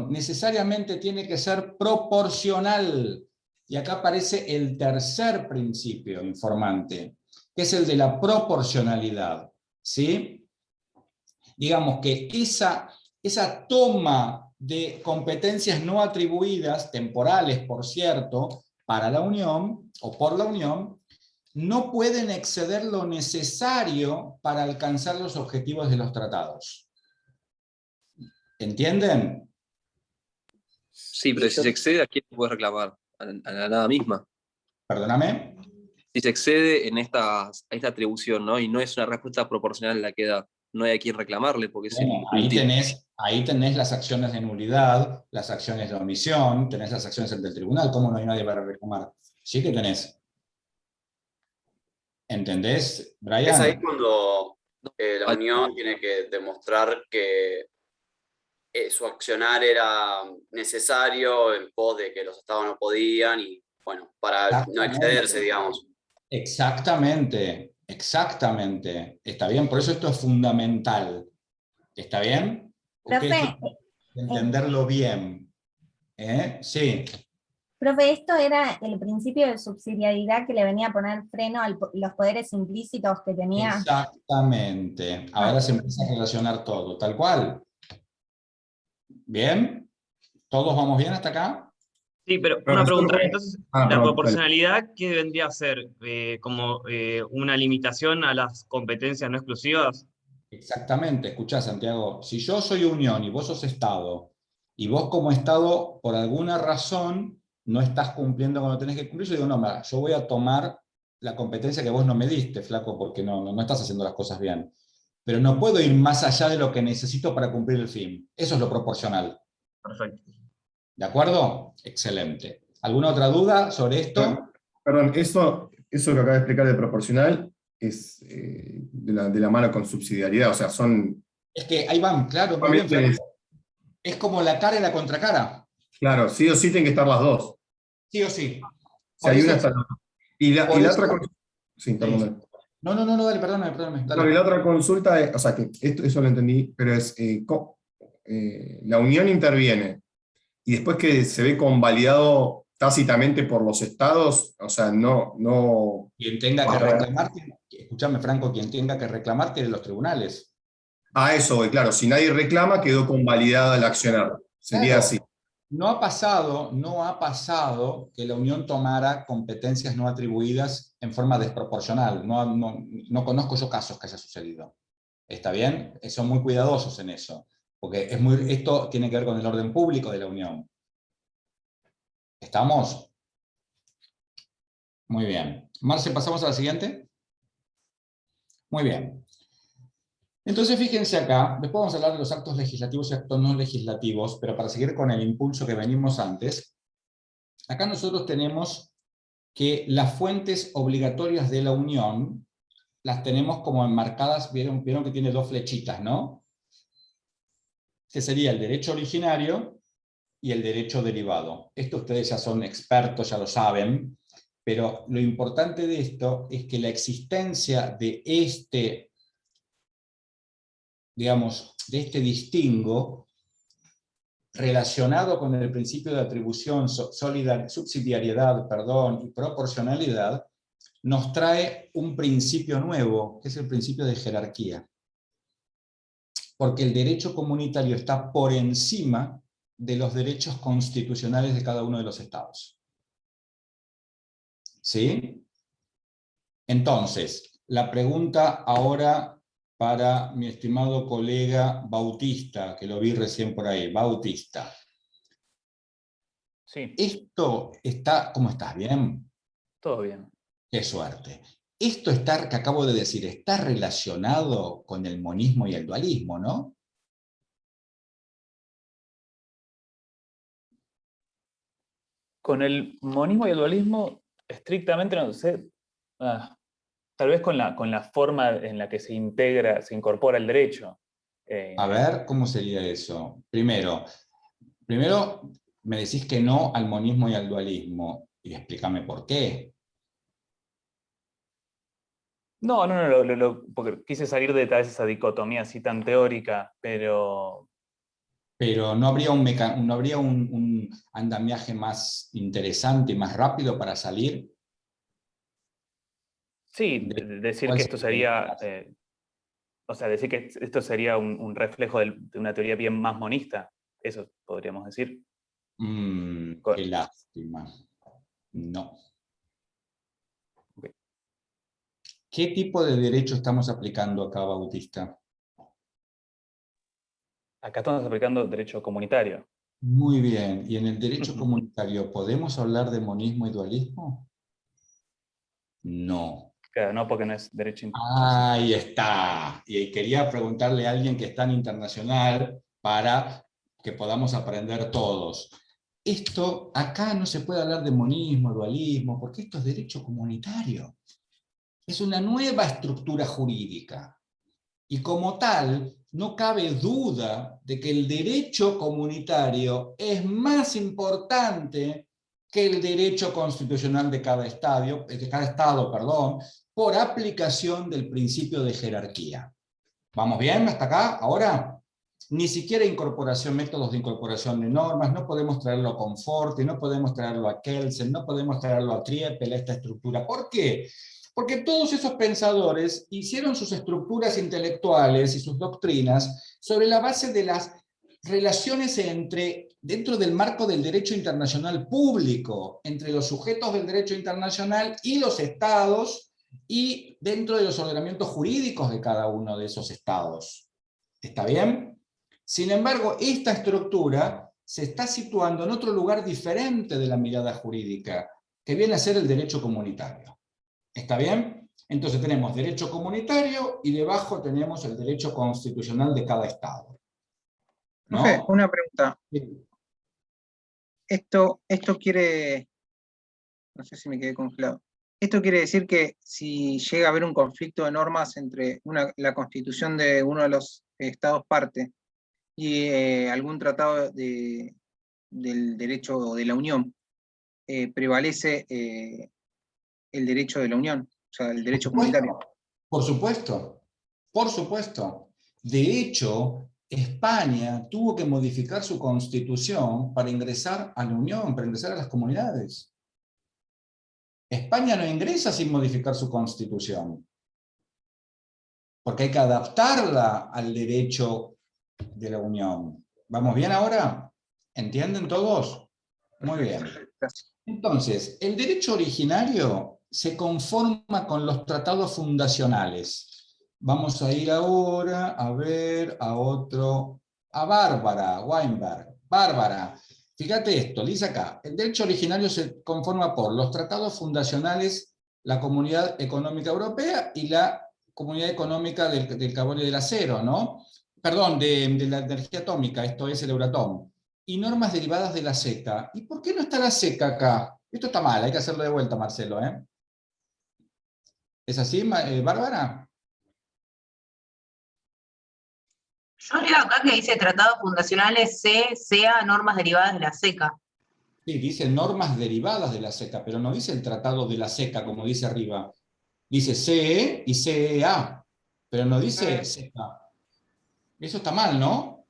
necesariamente tiene que ser proporcional. Y acá aparece el tercer principio informante, que es el de la proporcionalidad. ¿Sí? Digamos que esa toma de competencias no atribuidas, temporales por cierto, para la Unión, o por la Unión, no pueden exceder lo necesario para alcanzar los objetivos de los tratados. ¿Entienden? Sí, pero si se excede, ¿a quién puede reclamar? A la nada misma. Perdóname. Si se excede en esta atribución, ¿no? Y no es una respuesta proporcional la que da, no hay a quién reclamarle, porque Bueno, ahí tenés las acciones de nulidad, las acciones de omisión, tenés las acciones ante el tribunal. ¿Cómo no hay nadie para reclamar? Sí que tenés. ¿Entendés, Brian? Es ahí cuando la Unión tiene que demostrar que su accionar era necesario en pos de que los estados no podían y, bueno, para no excederse, digamos. Exactamente, exactamente. Está bien, por eso esto es fundamental. ¿Está bien? Profe, Ustedes tienen que entenderlo bien. Sí. profe, esto era el principio de subsidiariedad que le venía a poner freno a los poderes implícitos que tenía. Exactamente. Ahora se empieza a relacionar todo, tal cual. ¿Bien? ¿Todos vamos bien hasta acá? Sí, pero una pregunta. Entonces, ¿la proporcionalidad qué vendría a ser? ¿Como una limitación a las competencias no exclusivas? Exactamente. Escuchá, Santiago, si yo soy Unión y vos sos Estado, y vos como Estado, por alguna razón, no estás cumpliendo con lo que tenés que cumplir, yo digo, no, mira, yo voy a tomar la competencia que vos no me diste, flaco, porque no estás haciendo las cosas bien. Pero no puedo ir más allá de lo que necesito para cumplir el fin. Eso es lo proporcional. Perfecto. ¿De acuerdo? Excelente. ¿Alguna otra duda sobre esto? Perdón, eso que acaba de explicar de proporcional es de la mano con subsidiariedad, o sea, son... Es que ahí van, claro, muy bien, Fernando. Es como la cara y la contracara. Claro, sí o sí tienen que estar las dos. Sí o sí. Si hay una, está la otra. Y la otra consulta... Sí, perdón. No, dale, perdóname. Dale. No, y la otra consulta, o sea, que eso lo entendí, pero es, la Unión interviene, y después que se ve convalidado tácitamente por los estados, o sea, no... Quien tenga que reclamarte, escúchame Franco, quien tenga que reclamarte de los tribunales. Eso, claro, si nadie reclama, quedó convalidada el accionar. Sería Claro. así. No ha pasado que la Unión tomara competencias no atribuidas en forma desproporcional. No conozco yo casos que haya sucedido. ¿Está bien? Son muy cuidadosos en eso. Porque esto tiene que ver con el orden público de la Unión. ¿Estamos? Muy bien. Marce, ¿pasamos a la siguiente? Muy bien. Entonces, fíjense acá, después vamos a hablar de los actos legislativos y actos no legislativos, pero para seguir con el impulso que venimos antes, acá nosotros tenemos que las fuentes obligatorias de la Unión las tenemos como enmarcadas, vieron que tiene dos flechitas, ¿no? Que sería el derecho originario y el derecho derivado. Esto ustedes ya son expertos, ya lo saben, pero lo importante de esto es que la existencia de este distingo relacionado con el principio de atribución, subsidiariedad, y proporcionalidad, nos trae un principio nuevo, que es el principio de jerarquía. Porque el derecho comunitario está por encima de los derechos constitucionales de cada uno de los estados. ¿Sí? Entonces, la pregunta ahora para mi estimado colega Bautista, que lo vi recién por ahí. Bautista. Sí. Esto está... ¿Cómo estás? ¿Bien? Todo bien. Qué suerte. Esto que acabo de decir, está relacionado con el monismo y el dualismo, ¿no? Con el monismo y el dualismo, estrictamente no sé. Tal vez con la forma en la que se incorpora el derecho. A ver, ¿cómo sería eso? Primero, me decís que no al monismo y al dualismo, y explícame por qué. No, porque quise salir de tal vez esa dicotomía así tan teórica, pero... Pero ¿no habría un andamiaje más interesante y más rápido para salir? Sí, decir que esto sería... decir que esto sería un reflejo de una teoría bien más monista, eso podríamos decir. Qué lástima. No. Okay. ¿Qué tipo de derecho estamos aplicando acá, Bautista? Acá estamos aplicando derecho comunitario. Muy bien. ¿Y en el derecho comunitario podemos hablar de monismo y dualismo? No. Claro, no, porque no es derecho Ahí está. Y quería preguntarle a alguien que está en internacional para que podamos aprender todos. Esto, acá no se puede hablar de monismo, dualismo, porque esto es derecho comunitario. Es una nueva estructura jurídica. Y como tal, no cabe duda de que el derecho comunitario es más importante que el derecho constitucional de cada estado, por aplicación del principio de jerarquía. ¿Vamos bien hasta acá? ¿Ahora? ni siquiera métodos de incorporación de normas, no podemos traerlo a Conforti, no podemos traerlo a Kelsen, no podemos traerlo a Triepel, a esta estructura. ¿Por qué? Porque todos esos pensadores hicieron sus estructuras intelectuales y sus doctrinas sobre la base de las relaciones dentro del marco del derecho internacional público, entre los sujetos del derecho internacional y los estados, y dentro de los ordenamientos jurídicos de cada uno de esos estados. ¿Está bien? Sin embargo, esta estructura se está situando en otro lugar diferente de la mirada jurídica, que viene a ser el derecho comunitario. ¿Está bien? Entonces tenemos derecho comunitario y debajo tenemos el derecho constitucional de cada estado. ¿No? Profe, una pregunta. Sí. Esto quiere, no sé si me quedé congelado. Esto quiere decir que si llega a haber un conflicto de normas entre la constitución de uno de los estados parte y algún tratado del derecho de la Unión, prevalece el derecho de la Unión, o sea, el derecho comunitario. Por supuesto, por supuesto. De hecho, España tuvo que modificar su constitución para ingresar a la Unión, para ingresar a las comunidades. España no ingresa sin modificar su constitución, porque hay que adaptarla al derecho de la Unión. ¿Vamos bien ahora? ¿Entienden todos? Muy bien. Entonces, el derecho originario se conforma con los tratados fundacionales. Vamos a ir ahora a ver a Bárbara Weinberg. Bárbara, fíjate esto, dice acá, el derecho originario se conforma por los tratados fundacionales, la Comunidad Económica Europea y la Comunidad Económica del Carbón y del Acero, ¿no? Perdón, de la energía atómica, esto es el Euratom. Y normas derivadas de la SECA. ¿Y por qué no está la SECA acá? Esto está mal, hay que hacerlo de vuelta, Marcelo, ¿eh? ¿Es así, Bárbara? Yo leo acá que dice tratados fundacionales sea normas derivadas de la SECA. Sí, dice normas derivadas de la SECA, pero no dice el tratado de la SECA, como dice arriba. Dice CE y CEA, pero no dice SECA. Eso está mal, ¿no?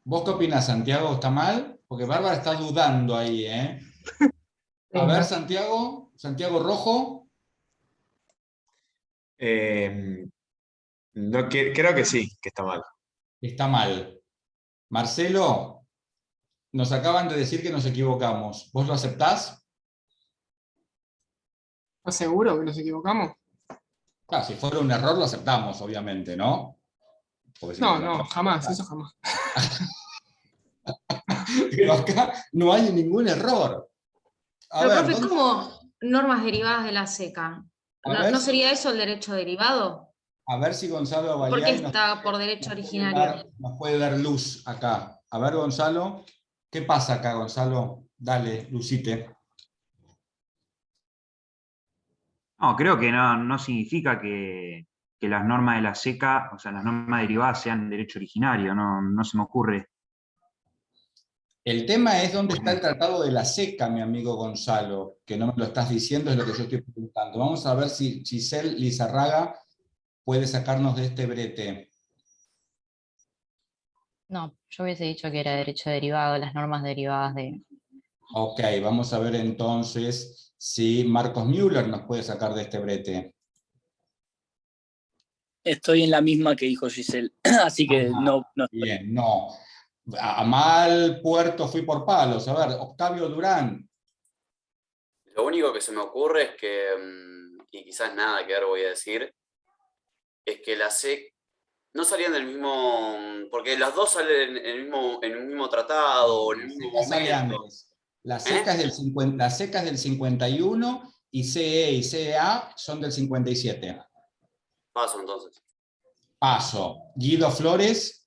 ¿Vos qué opinás, Santiago? ¿Está mal? Porque Bárbara está dudando ahí, ¿eh? A ver, Santiago. Santiago Rojo. No, creo que sí, que está mal. Está mal. Marcelo, nos acaban de decir que nos equivocamos. ¿Vos lo aceptás? ¿Estás seguro que nos equivocamos? Claro, si fuera un error lo aceptamos, obviamente, ¿no? Si No, jamás, eso jamás. Pero acá no hay ningún error. Pero, profe, ¿cómo normas derivadas de la SECA? ¿No sería eso el derecho derivado? A ver si Gonzalo ¿Por qué Abaliay está por derecho originario? nos puede dar luz acá. A ver, Gonzalo, ¿qué pasa acá, Gonzalo? Dale, lucite. No, creo que no significa que las normas de la SECA, o sea, las normas derivadas sean derecho originario, no se me ocurre. El tema es dónde está el tratado de la SECA, mi amigo Gonzalo, que no me lo estás diciendo, es lo que yo estoy preguntando. Vamos a ver si Giselle Lizarraga puede sacarnos de este brete. No, yo hubiese dicho que era derecho derivado, las normas derivadas de... Ok, vamos a ver entonces si Marcos Müller nos puede sacar de este brete. Estoy en la misma que dijo Giselle, así que no. Bien, no. A mal puerto fui por palos. A ver, Octavio Durán. Lo único que se me ocurre es que, y quizás nada que ver voy a decir, es que la SEC no salían del mismo, porque las dos salen en un mismo tratado, en el mismo momento. La SECA es del 51 y CE y CEA son del 57. Paso entonces. Paso. Guido Flores.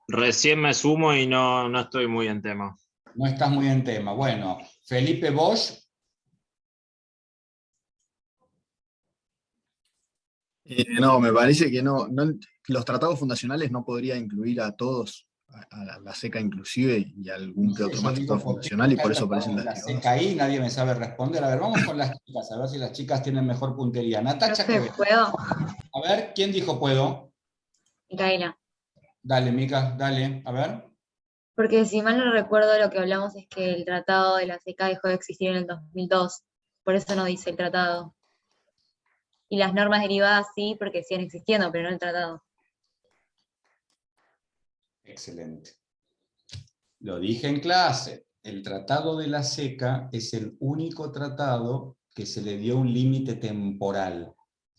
Recién me sumo y no estoy muy en tema. No estás muy en tema. Bueno, Felipe Bosch. No, me parece que no, los tratados fundacionales no podría incluir a todos a la SECA inclusive y a algún que otro Yo más digo, tratado ¿por qué fundacional y está por eso tratado aparecen de la las SECA ahí? Nadie me sabe responder. A ver, vamos con las chicas, a ver si las chicas tienen mejor puntería. Natacha, ¿qué ves? ¿Puedo? A ver, ¿quién dijo puedo? Micaela. Dale, Mica, dale, a ver. Porque si mal no recuerdo, lo que hablamos es que el tratado de la SECA dejó de existir en el 2002. Por eso no dice el tratado. Y las normas derivadas sí, porque siguen existiendo, pero no el tratado. Excelente. Lo dije en clase. El tratado de la SECA es el único tratado que se le dio un límite temporal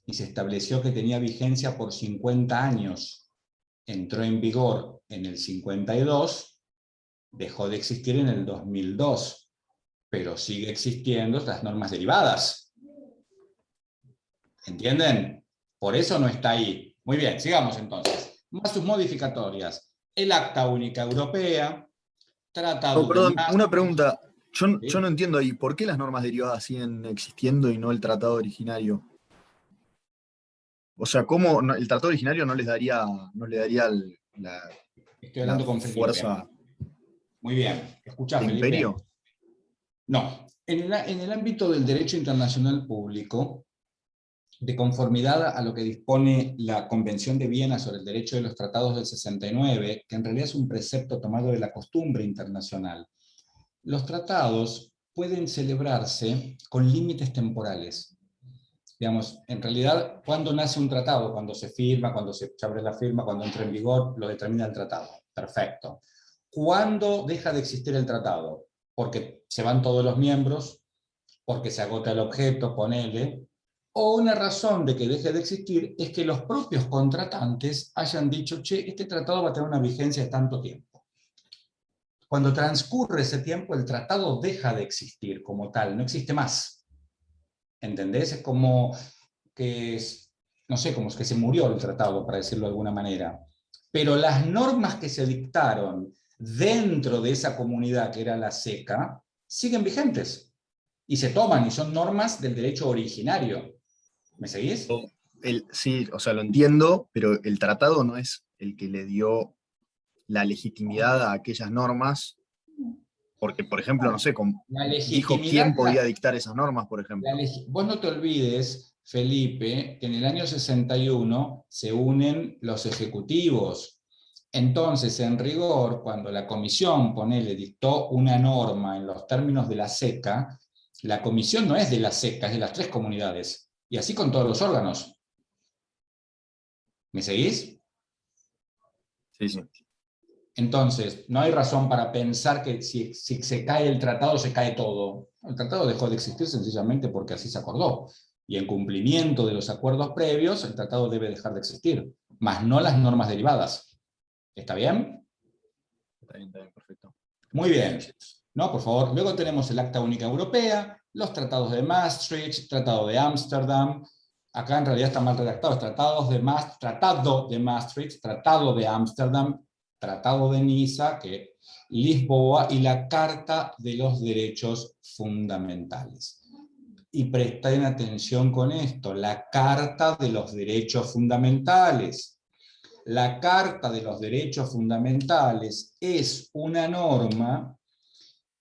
y se estableció que tenía vigencia por 50 años. Entró en vigor en el 52, dejó de existir en el 2002, pero sigue existiendo las normas derivadas. ¿Entienden? Por eso no está ahí. Muy bien, sigamos entonces. Más sus modificatorias. El Acta Única Europea, Tratado perdón, de una pregunta. Yo no entiendo ahí, ¿por qué las normas derivadas siguen existiendo y no el tratado originario? O sea, ¿cómo el tratado originario no le daría Estoy hablando con Felipe. fuerza? Muy bien. ¿Escuchá, ¿De Felipe? imperio? No. En el ámbito del derecho internacional público, de conformidad a lo que dispone la Convención de Viena sobre el derecho de los tratados del 69, que en realidad es un precepto tomado de la costumbre internacional, los tratados pueden celebrarse con límites temporales. Digamos, en realidad, ¿cuándo nace un tratado? Cuando se firma, cuando se abre la firma, cuando entra en vigor, lo determina el tratado. Perfecto. ¿Cuándo deja de existir el tratado? Porque se van todos los miembros, porque se agota el objeto, ponele, o una razón de que deje de existir es que los propios contratantes hayan dicho, che, este tratado va a tener una vigencia de tanto tiempo. Cuando transcurre ese tiempo, el tratado deja de existir como tal, no existe más. ¿Entendés? Es como que, no sé, como que se murió el tratado, para decirlo de alguna manera. Pero las normas que se dictaron dentro de esa comunidad que era la SECA, siguen vigentes. Y se toman, y son normas del derecho originario. ¿Me seguís? Sí, o sea, lo entiendo, pero el tratado no es el que le dio la legitimidad a aquellas normas, porque, por ejemplo, no sé, dijo quién podía dictar esas normas, por ejemplo. Vos no te olvides, Felipe, que en el año 61 se unen los ejecutivos. Entonces, en rigor, cuando la comisión, ponele, dictó una norma en los términos de la SECA, la comisión no es de la SECA, es de las 3 comunidades. Y así con todos los órganos. ¿Me seguís? Sí, sí. Entonces, no hay razón para pensar que si se cae el tratado, se cae todo. El tratado dejó de existir sencillamente porque así se acordó. Y en cumplimiento de los acuerdos previos, el tratado debe dejar de existir, más no las normas derivadas. ¿Está bien? Está bien, perfecto. Muy bien. No, por favor. Luego tenemos el Acta Única Europea, los tratados de Maastricht, Tratado de Ámsterdam. Acá en realidad está mal redactado. Tratado de Maastricht, Tratado de Ámsterdam, Tratado de Niza, Lisboa y la Carta de los Derechos Fundamentales. Y presten atención con esto, la Carta de los Derechos Fundamentales. La Carta de los Derechos Fundamentales es una norma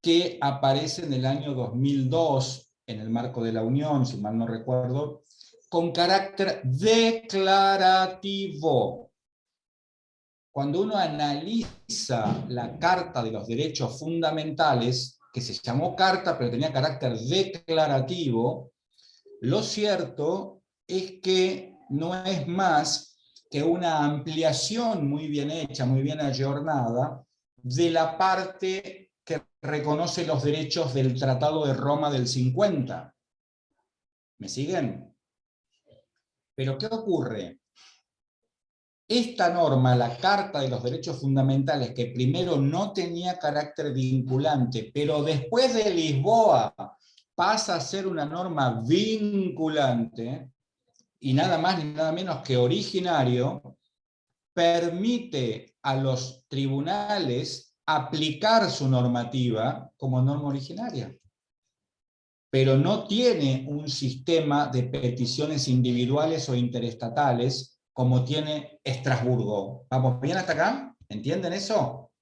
que aparece en el año 2002 en el marco de la Unión, si mal no recuerdo, con carácter declarativo. Cuando uno analiza la Carta de los Derechos Fundamentales, que se llamó Carta pero tenía carácter declarativo, lo cierto es que no es más que una ampliación muy bien hecha, muy bien ayornada, de la parte que reconoce los derechos del Tratado de Roma del 50. ¿Me siguen? Pero ¿qué ocurre? Esta norma, la Carta de los Derechos Fundamentales, que primero no tenía carácter vinculante, pero después de Lisboa pasa a ser una norma vinculante, y nada más ni nada menos que originario, permite a los tribunales aplicar su normativa como norma originaria. Pero no tiene un sistema de peticiones individuales o interestatales como tiene Estrasburgo. ¿Vamos bien hasta acá? ¿Entienden eso?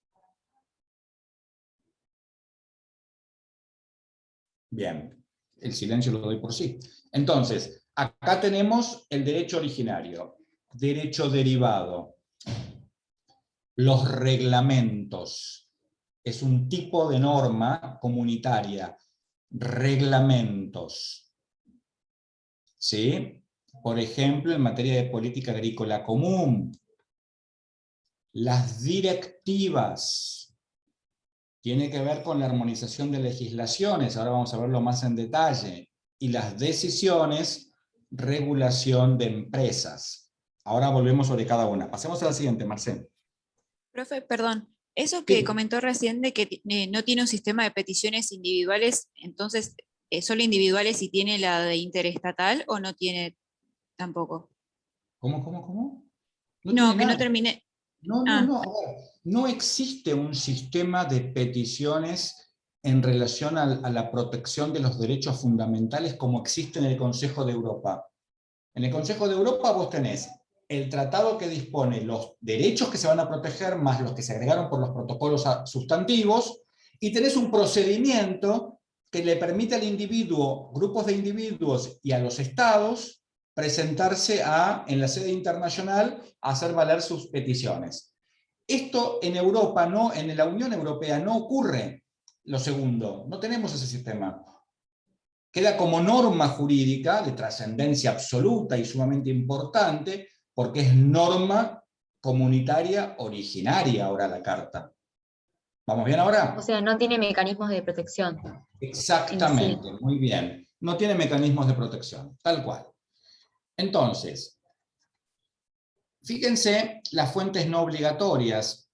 Bien, el silencio lo doy por sí. Entonces, acá tenemos el derecho originario, derecho derivado, los reglamentos. Es un tipo de norma comunitaria. Reglamentos. ¿Sí? Por ejemplo, en materia de política agrícola común, las directivas tiene que ver con la armonización de legislaciones, ahora vamos a verlo más en detalle, y las decisiones, regulación de empresas. Ahora volvemos sobre cada una. Pasemos a la siguiente, Marcelo. Profe, perdón, eso que comentó recién de que no tiene un sistema de peticiones individuales, entonces, ¿solo individuales y tiene la de interestatal o no tiene tampoco? ¿Cómo? No, que no terminé. No, a ver, no existe un sistema de peticiones en relación a la protección de los derechos fundamentales como existe en el Consejo de Europa. En el Consejo de Europa vos tenés el tratado que dispone los derechos que se van a proteger más los que se agregaron por los protocolos sustantivos, y tenés un procedimiento que le permite al individuo, grupos de individuos y a los estados presentarse en la sede internacional a hacer valer sus peticiones. Esto en Europa, en la Unión Europea no ocurre. Lo segundo, no tenemos ese sistema. Queda como norma jurídica de trascendencia absoluta y sumamente importante, porque es norma comunitaria originaria ahora la Carta. ¿Vamos bien ahora? O sea, no tiene mecanismos de protección. Exactamente, muy bien. No tiene mecanismos de protección, tal cual. Entonces, fíjense las fuentes no obligatorias.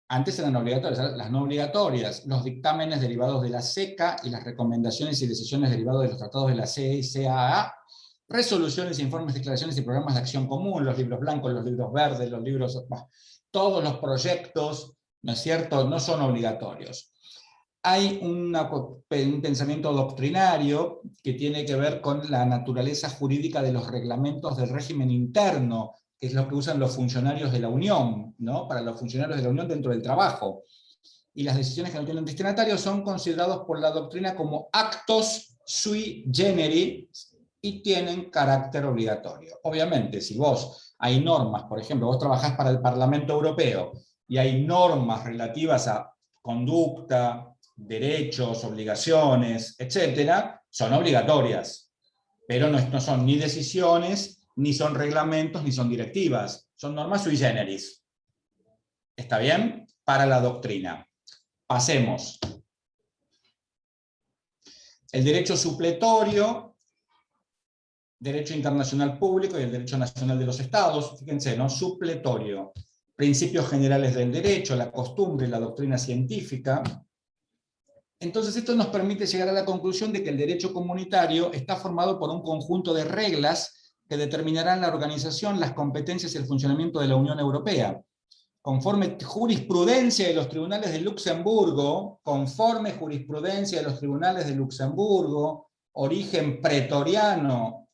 Antes eran obligatorias, las no obligatorias, los dictámenes derivados de la SECA y las recomendaciones y decisiones derivadas de los tratados de la CE y CAA, resoluciones, informes, declaraciones y programas de acción común, los libros blancos, los libros verdes, los libros... todos los proyectos, ¿no es cierto?, no son obligatorios. Hay un pensamiento doctrinario que tiene que ver con la naturaleza jurídica de los reglamentos del régimen interno, que es lo que usan los funcionarios de la Unión, ¿no? Para los funcionarios de la Unión dentro del trabajo. Y las decisiones que no tienen destinatarios son considerados por la doctrina como actos sui generis y tienen carácter obligatorio. Obviamente, si hay normas, por ejemplo, vos trabajás para el Parlamento Europeo y hay normas relativas a conducta, derechos, obligaciones, etcétera, son obligatorias, pero no son ni decisiones, ni son reglamentos, ni son directivas, son normas sui generis. ¿Está bien? Para la doctrina. Pasemos. El derecho supletorio, derecho internacional público y el derecho nacional de los estados, fíjense, ¿no? Supletorio, principios generales del derecho, la costumbre y la doctrina científica. Entonces esto nos permite llegar a la conclusión de que el derecho comunitario está formado por un conjunto de reglas que determinarán la organización, las competencias y el funcionamiento de la Unión Europea. Conforme jurisprudencia de los tribunales de Luxemburgo, origen pretoriano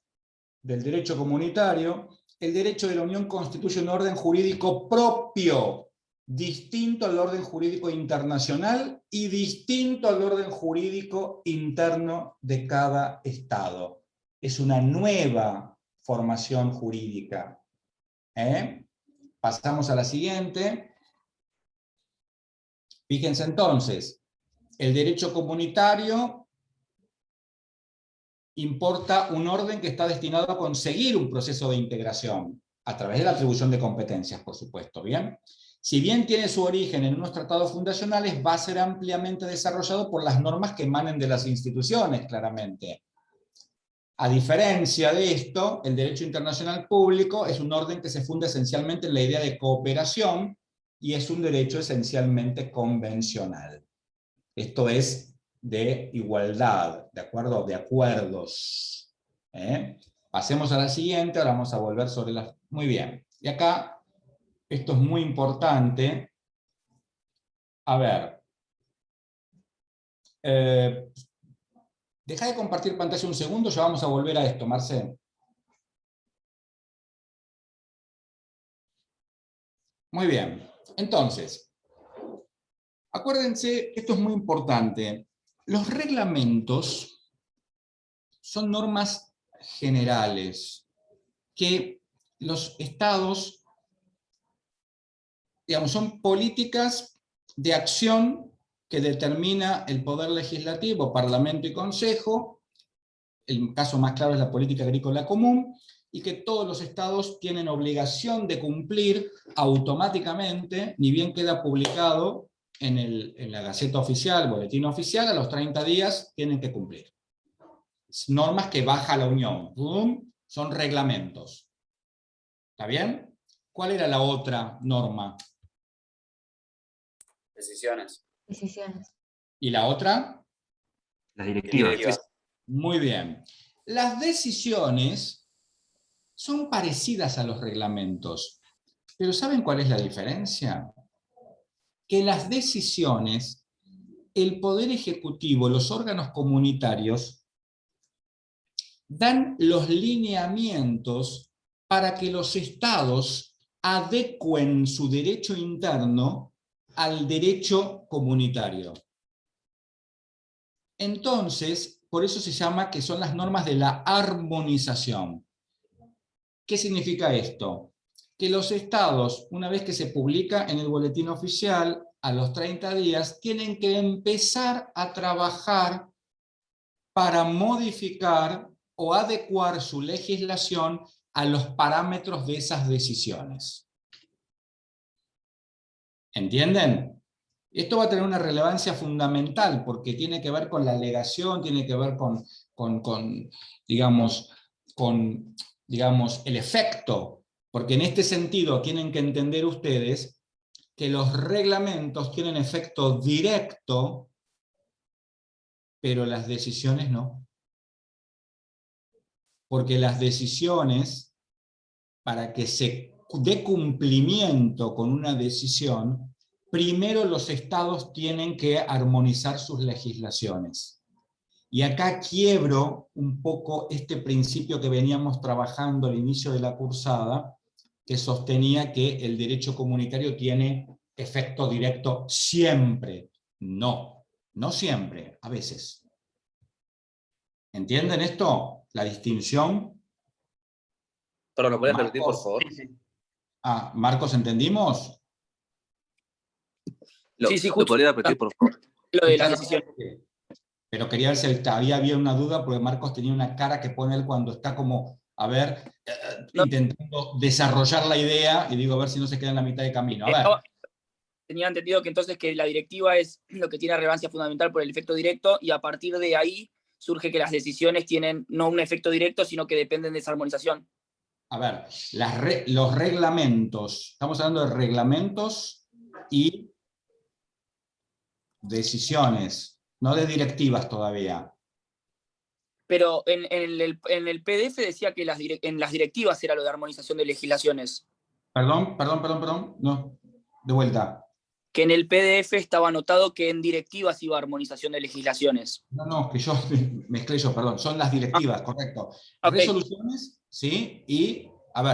del derecho comunitario, el derecho de la Unión constituye un orden jurídico propio, distinto al orden jurídico internacional y distinto al orden jurídico interno de cada Estado. Es una nueva formación jurídica. Pasamos a la siguiente. Fíjense entonces, el derecho comunitario importa un orden que está destinado a conseguir un proceso de integración, a través de la atribución de competencias, por supuesto, ¿bien? Si bien tiene su origen en unos tratados fundacionales, va a ser ampliamente desarrollado por las normas que emanen de las instituciones, claramente. A diferencia de esto, el derecho internacional público es un orden que se funda esencialmente en la idea de cooperación y es un derecho esencialmente convencional. Esto es de igualdad, de acuerdo, de acuerdos. Pasemos a la siguiente, ahora vamos a volver sobre las... Muy bien. Y acá... Esto es muy importante. A ver. Deja de compartir pantalla un segundo, ya vamos a volver a esto, Marcel. Muy bien. Entonces, acuérdense, esto es muy importante. Los reglamentos son normas generales que los estados, digamos, son políticas de acción que determina el poder legislativo, parlamento y consejo. El caso más claro es la política agrícola común, y que todos los estados tienen obligación de cumplir automáticamente, ni bien queda publicado en la Gaceta Oficial, Boletín Oficial, a los 30 días tienen que cumplir. Normas que baja la Unión, son reglamentos. ¿Está bien? ¿Cuál era la otra norma? Decisiones. Decisiones. ¿Y la otra? Las directivas. Muy bien. Las decisiones son parecidas a los reglamentos, pero ¿saben cuál es la diferencia? Que las decisiones, el Poder Ejecutivo, los órganos comunitarios, dan los lineamientos para que los estados adecuen su derecho interno al derecho comunitario. Entonces, por eso se llama que son las normas de la armonización. ¿Qué significa esto? Que los estados, una vez que se publica en el boletín oficial, a los 30 días, tienen que empezar a trabajar para modificar o adecuar su legislación a los parámetros de esas decisiones. ¿Entienden? Esto va a tener una relevancia fundamental porque tiene que ver con la alegación, tiene que ver digamos, el efecto, porque en este sentido tienen que entender ustedes que los reglamentos tienen efecto directo, pero las decisiones no. Porque las decisiones, para que se dé cumplimiento con una decisión, primero los estados tienen que armonizar sus legislaciones. Y acá quiebro un poco este principio que veníamos trabajando al inicio de la cursada, que sostenía que el derecho comunitario tiene efecto directo siempre. No, no siempre, a veces. ¿Entienden esto? La distinción. Perdón, ¿lo podés repetir, por favor? Marcos, ¿entendimos? Sí, justo. ¿Lo podría repetir, por favor? Lo de las decisiones. Pero quería ver si había una duda, porque Marcos tenía una cara que pone él cuando está como, intentando desarrollar la idea, y digo, a ver si no se queda en la mitad de camino. A ver. Tenía entendido que entonces que la directiva es lo que tiene relevancia fundamental por el efecto directo, y a partir de ahí surge que las decisiones tienen no un efecto directo, sino que dependen de esa armonización. A ver, los reglamentos, estamos hablando de reglamentos y decisiones, no de directivas todavía. Pero en el PDF decía que en las directivas era lo de armonización de legislaciones. Perdón, no, de vuelta. Que en el PDF estaba anotado que en directivas iba armonización de legislaciones. No, que yo mezclé perdón, son las directivas, correcto. Okay. Resoluciones, ¿sí? Y,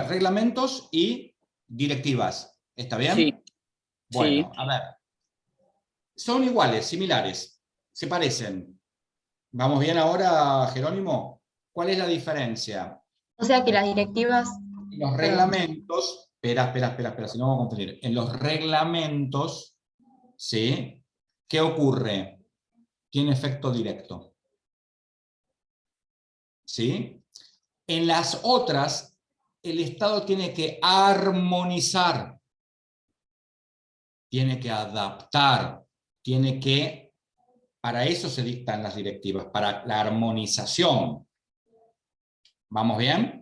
reglamentos y directivas. ¿Está bien? Sí. Bueno, sí. A ver. Son iguales, similares, se parecen. ¿Vamos bien ahora, Jerónimo? ¿Cuál es la diferencia? O sea que las directivas... Los reglamentos... Espera, si no vamos a confundir. En los reglamentos, ¿sí? ¿Qué ocurre? Tiene efecto directo. ¿Sí? En las otras, el Estado tiene que armonizar, tiene que adaptar, tiene que... Para eso se dictan las directivas, para la armonización. ¿Vamos bien?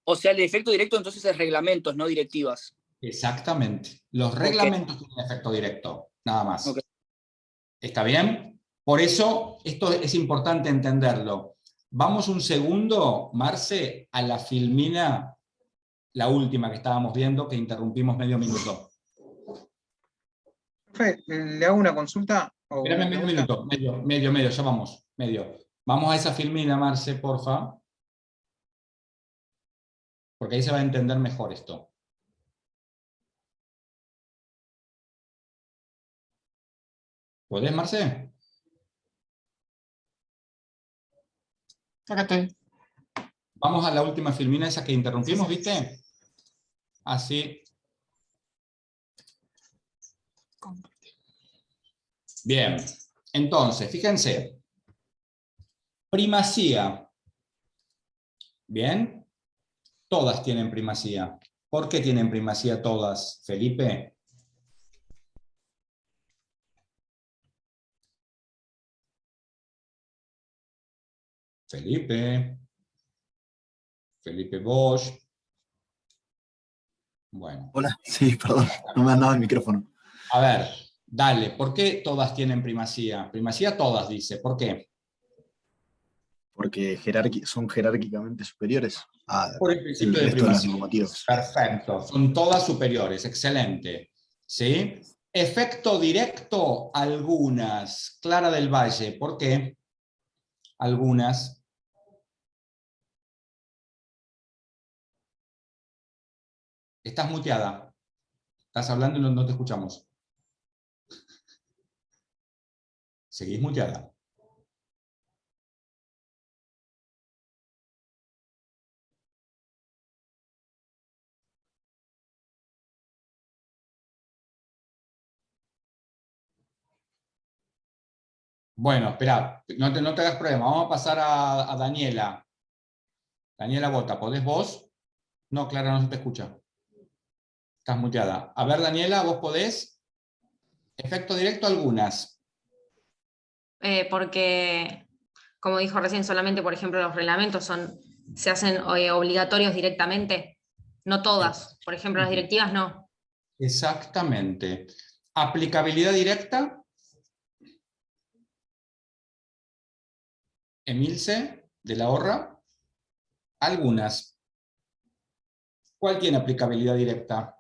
O sea, el efecto directo entonces es reglamentos, no directivas. Exactamente. Los reglamentos tienen efecto directo, nada más. ¿Está bien? Por eso, esto es importante entenderlo. Vamos un segundo, Marce, a la filmina, la última que estábamos viendo, que interrumpimos medio minuto. Profe, ¿le hago una consulta? Espérame medio minuto, medio, ya vamos, medio. Vamos a esa filmina, Marce, porfa. Porque ahí se va a entender mejor esto. ¿Podés, Marce? Acá estoy. Vamos a la última filmina, esa que interrumpimos, ¿viste? Así. Bien, entonces, fíjense. Primacía. Bien. Todas tienen primacía. ¿Por qué tienen primacía todas, Felipe? Felipe Bosch. Bueno. Hola, sí, perdón, no me han dado el micrófono. A ver, dale, ¿por qué todas tienen primacía? Primacía todas, dice, ¿por qué? Porque son jerárquicamente superiores Por el principio de resto de las primacía. normativas. Perfecto, son todas superiores, excelente. ¿Sí? Efecto directo, algunas. Clara del Valle, ¿por qué? Algunas. Estás muteada. Estás hablando y no te escuchamos. Seguís muteada. Bueno, espera, no te hagas problema. Vamos a pasar a Daniela. Daniela Bota, ¿podés vos? No, Clara, no se te escucha. Estás muteada. A ver, Daniela, ¿vos podés? Efecto directo, algunas. Porque, como dijo recién, solamente, por ejemplo, los reglamentos se hacen obligatorios directamente. No todas. Por ejemplo, las directivas no. Exactamente. Aplicabilidad directa. Emilce, de la Horra. Algunas. ¿Cuál tiene aplicabilidad directa?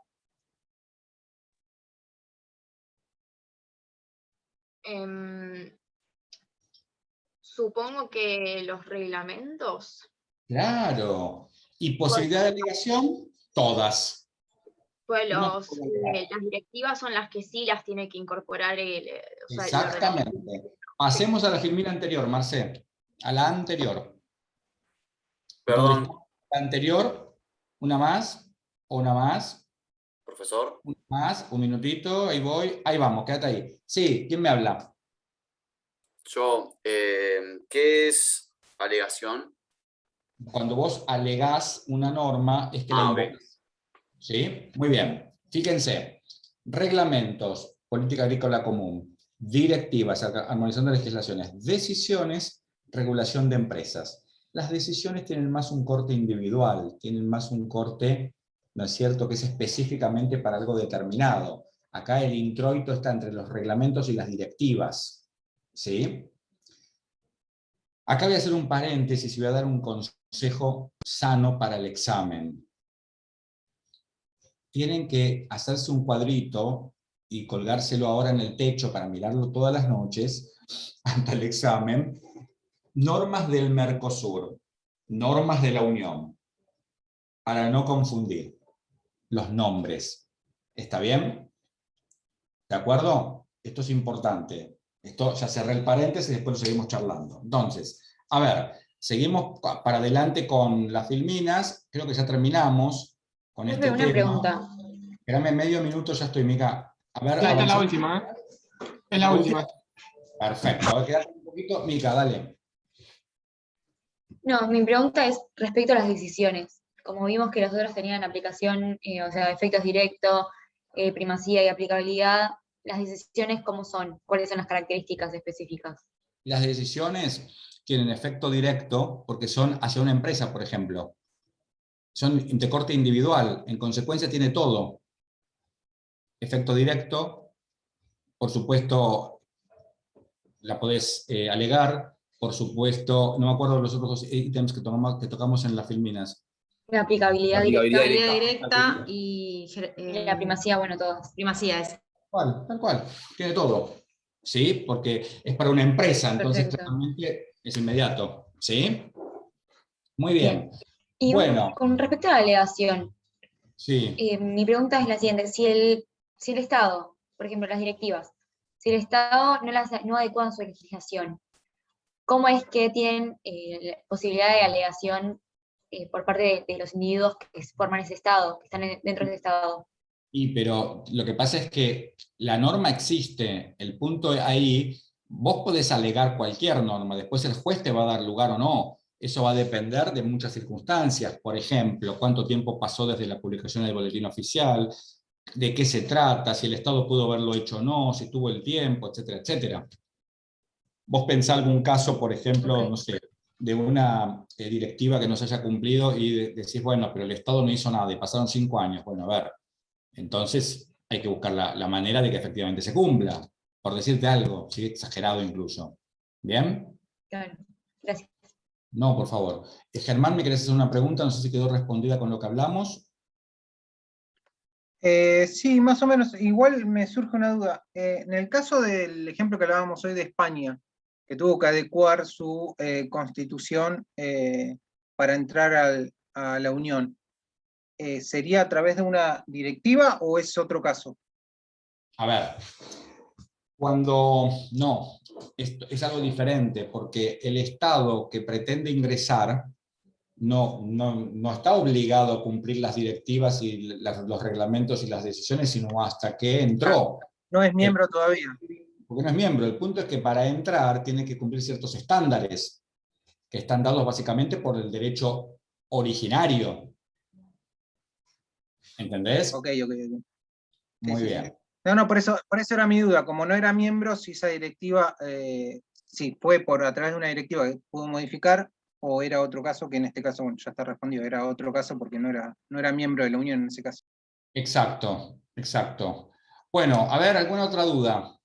Supongo que los reglamentos. Claro. ¿Y posibilidad de alegación? Todas. Pues No, las directivas son las que sí las tiene que incorporar o sea, exactamente. Pasemos a la filmina anterior, Marce. A la anterior. Perdón. La anterior, una más, una más. Profesor. Una más, un minutito, ahí voy. Ahí vamos, quédate ahí. Sí, ¿quién me habla? Yo, ¿qué es alegación? Cuando vos alegás una norma, es que la invocas. ¿Sí? Muy bien. Fíjense. Reglamentos, política agrícola común, directivas, armonización de legislaciones, decisiones, regulación de empresas. Las decisiones tienen más un corte individual, tienen más un corte, ¿no es cierto?, que es específicamente para algo determinado. Acá el introito está entre los reglamentos y las directivas. ¿Sí? Acá voy a hacer un paréntesis y voy a dar un consejo sano para el examen. Tienen que hacerse un cuadrito y colgárselo ahora en el techo para mirarlo todas las noches ante el examen. Normas del Mercosur, normas de la Unión, para no confundir los nombres. ¿Está bien? ¿De acuerdo? Esto es importante. Esto ya cerré el paréntesis y después lo seguimos charlando. Entonces, a ver, seguimos para adelante con las filminas. Creo que ya terminamos con este tema. Una pregunta. Espérame medio minuto, ya estoy, Mica. A ver, esta es la última, ¿eh? Es la última. Perfecto. A ver, quédate un poquito. Mica, dale. No, mi pregunta es respecto a las decisiones. Como vimos que los otros tenían aplicación, o sea, efectos directos, primacía y aplicabilidad, ¿las decisiones cómo son? ¿Cuáles son las características específicas? Las decisiones tienen efecto directo porque son hacia una empresa, por ejemplo. Son de corte individual, en consecuencia tiene todo. Efecto directo, por supuesto, la podés alegar, por supuesto, no me acuerdo de los otros dos ítems que tocamos en las filminas. La aplicabilidad directa y la primacía, bueno, todas. Primacía es. Tal cual, tiene todo. ¿Sí? Porque es para una empresa, entonces claramente es inmediato. ¿Sí? Muy bien. Y bueno. Con respecto a la alegación, sí. Mi pregunta es la siguiente. Si el Estado, por ejemplo, las directivas, si el Estado no adecua en su legislación, ¿cómo es que tienen posibilidad de alegación por parte de los individuos que forman ese Estado, que están dentro de ese Estado? Pero lo que pasa es que la norma existe, el punto ahí, vos podés alegar cualquier norma, después el juez te va a dar lugar o no. Eso va a depender de muchas circunstancias, por ejemplo, cuánto tiempo pasó desde la publicación del boletín oficial, de qué se trata, si el Estado pudo haberlo hecho o no, si tuvo el tiempo, etcétera, etcétera. Vos pensás algún caso, por ejemplo, no sé, de una directiva que no se haya cumplido y decís, bueno, pero el Estado no hizo nada y pasaron 5 años. Bueno, a ver, entonces hay que buscar la manera de que efectivamente se cumpla, por decirte algo, ¿sí? Exagerado incluso. ¿Bien? Claro, gracias. No, por favor. Germán, ¿me querés hacer una pregunta? No sé si quedó respondida con lo que hablamos. Sí, más o menos. Igual me surge una duda. En el caso del ejemplo que hablábamos hoy de España, que tuvo que adecuar su constitución para entrar a la Unión, ¿sería a través de una directiva o es otro caso? A ver, cuando no, es algo diferente, porque el Estado que pretende ingresar no está obligado a cumplir las directivas y los reglamentos y las decisiones, sino hasta que entró. No es miembro todavía. Porque no es miembro. El punto es que para entrar tiene que cumplir ciertos estándares, que están dados básicamente por el derecho originario. ¿Entendés? Ok. Muy bien. No, por eso era mi duda. Como no era miembro, si esa directiva, si fue a través de una directiva que pudo modificar, o era otro caso, que en este caso, bueno, ya está respondido, era otro caso porque no era miembro de la Unión en ese caso. Exacto. Bueno, a ver, ¿alguna otra duda?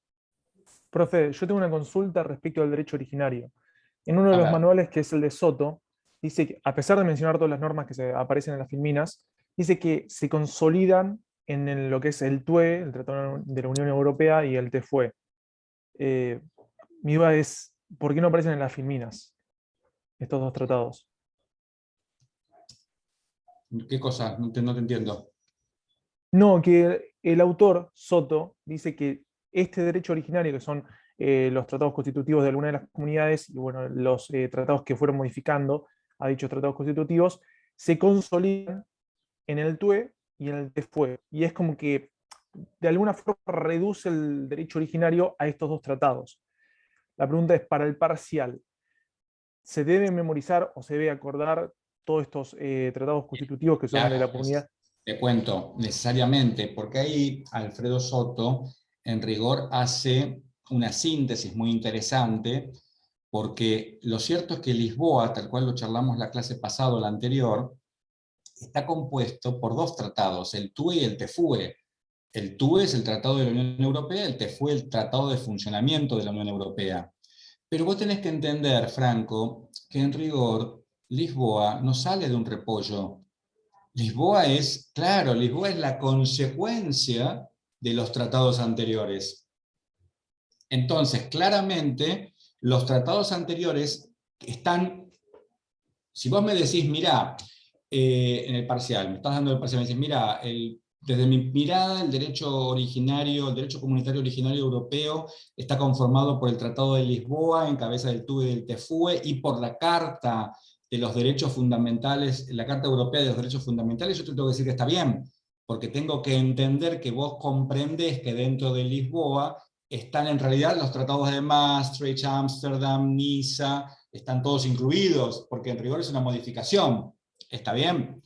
Profe, yo tengo una consulta respecto al derecho originario. En uno de los manuales, que es el de Soto, dice que, a pesar de mencionar todas las normas que aparecen en las filminas, dice que se consolidan en lo que es el TUE, el Tratado de la Unión Europea, y el TFUE. Mi duda es, ¿por qué no aparecen en las filminas estos dos tratados? ¿Qué cosa? No te entiendo. No, que el autor, Soto, dice que este derecho originario, que son los tratados constitutivos de alguna de las comunidades, y bueno, los tratados que fueron modificando a dichos tratados constitutivos, se consolidan en el TUE y en el TFUE. Y es como que de alguna forma reduce el derecho originario a estos dos tratados. La pregunta es, para el parcial, ¿se debe memorizar o se debe acordar todos estos tratados constitutivos que son de la comunidad? Te cuento, necesariamente, porque ahí Alfredo Soto, en rigor, hace una síntesis muy interesante, porque lo cierto es que Lisboa, tal cual lo charlamos la clase pasada o la anterior, está compuesto por dos tratados, el TUE y el TFUE. El TUE es el Tratado de la Unión Europea, el TFUE el Tratado de Funcionamiento de la Unión Europea. Pero vos tenés que entender, Franco, que en rigor Lisboa no sale de un repollo. Lisboa es la consecuencia de los tratados anteriores. Entonces, claramente, los tratados anteriores están, si vos me decís, mirá, en el parcial, me estás dando el parcial, me decís, mirá, desde mi mirada, el derecho originario, el derecho comunitario originario europeo está conformado por el Tratado de Lisboa, en cabeza del TUE y del TFUE, y por la Carta de los Derechos Fundamentales, la Carta Europea de los Derechos Fundamentales. Yo te tengo que decir que está bien, porque tengo que entender que vos comprendés que dentro de Lisboa están en realidad los tratados de Maastricht, Ámsterdam, Niza, están todos incluidos, porque en rigor es una modificación. ¿Está bien?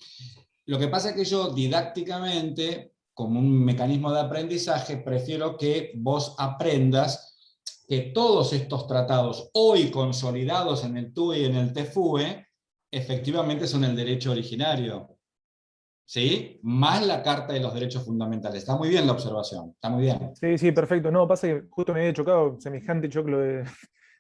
Lo que pasa es que yo didácticamente, como un mecanismo de aprendizaje, prefiero que vos aprendas que todos estos tratados hoy consolidados en el TUE y en el TFUE efectivamente son el derecho originario. ¿Sí? Más la Carta de los Derechos Fundamentales. Está muy bien la observación, está muy bien. Sí, perfecto. No, pasa que justo me había chocado semejante choclo de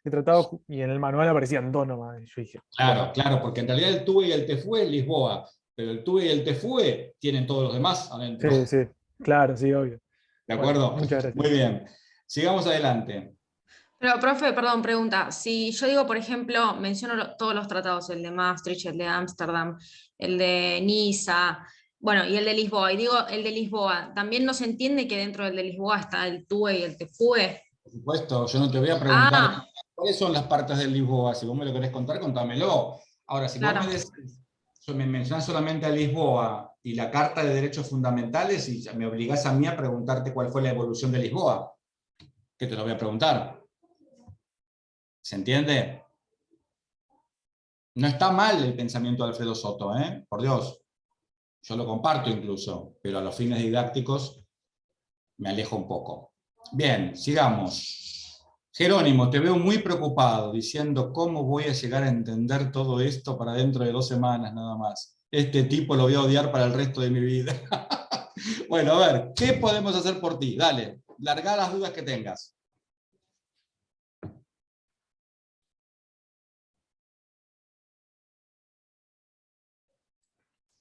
tratado y en el manual aparecían dos nomás. Yo dije, claro, porque en realidad el TUE y el TFUE es Lisboa, pero el TUE y el TFUE tienen todos los demás adentro. Sí, claro, sí, obvio. ¿De acuerdo? Bueno, muchas gracias. Muy bien. Sigamos adelante. Pero, profe, perdón, pregunta. Si yo digo, por ejemplo, menciono todos los tratados, el de Maastricht, el de Ámsterdam, el de Niza, bueno, y el de Lisboa, y digo el de Lisboa, ¿también no se entiende que dentro del de Lisboa está el TUE y el TFUE? Por supuesto, yo no te voy a preguntar cuáles son las partes del Lisboa. Si vos me lo querés contar, contámelo. Ahora, si vos me mencionás solamente a Lisboa y la Carta de Derechos Fundamentales y me obligás a mí a preguntarte cuál fue la evolución de Lisboa, que te lo voy a preguntar. ¿Se entiende? No está mal el pensamiento de Alfredo Soto, por Dios. Yo lo comparto incluso, pero a los fines didácticos me alejo un poco. Bien, sigamos. Jerónimo, te veo muy preocupado, diciendo cómo voy a llegar a entender todo esto para dentro de 2 semanas nada más. Este tipo lo voy a odiar para el resto de mi vida. Bueno, a ver, ¿qué podemos hacer por ti? Dale, larga las dudas que tengas.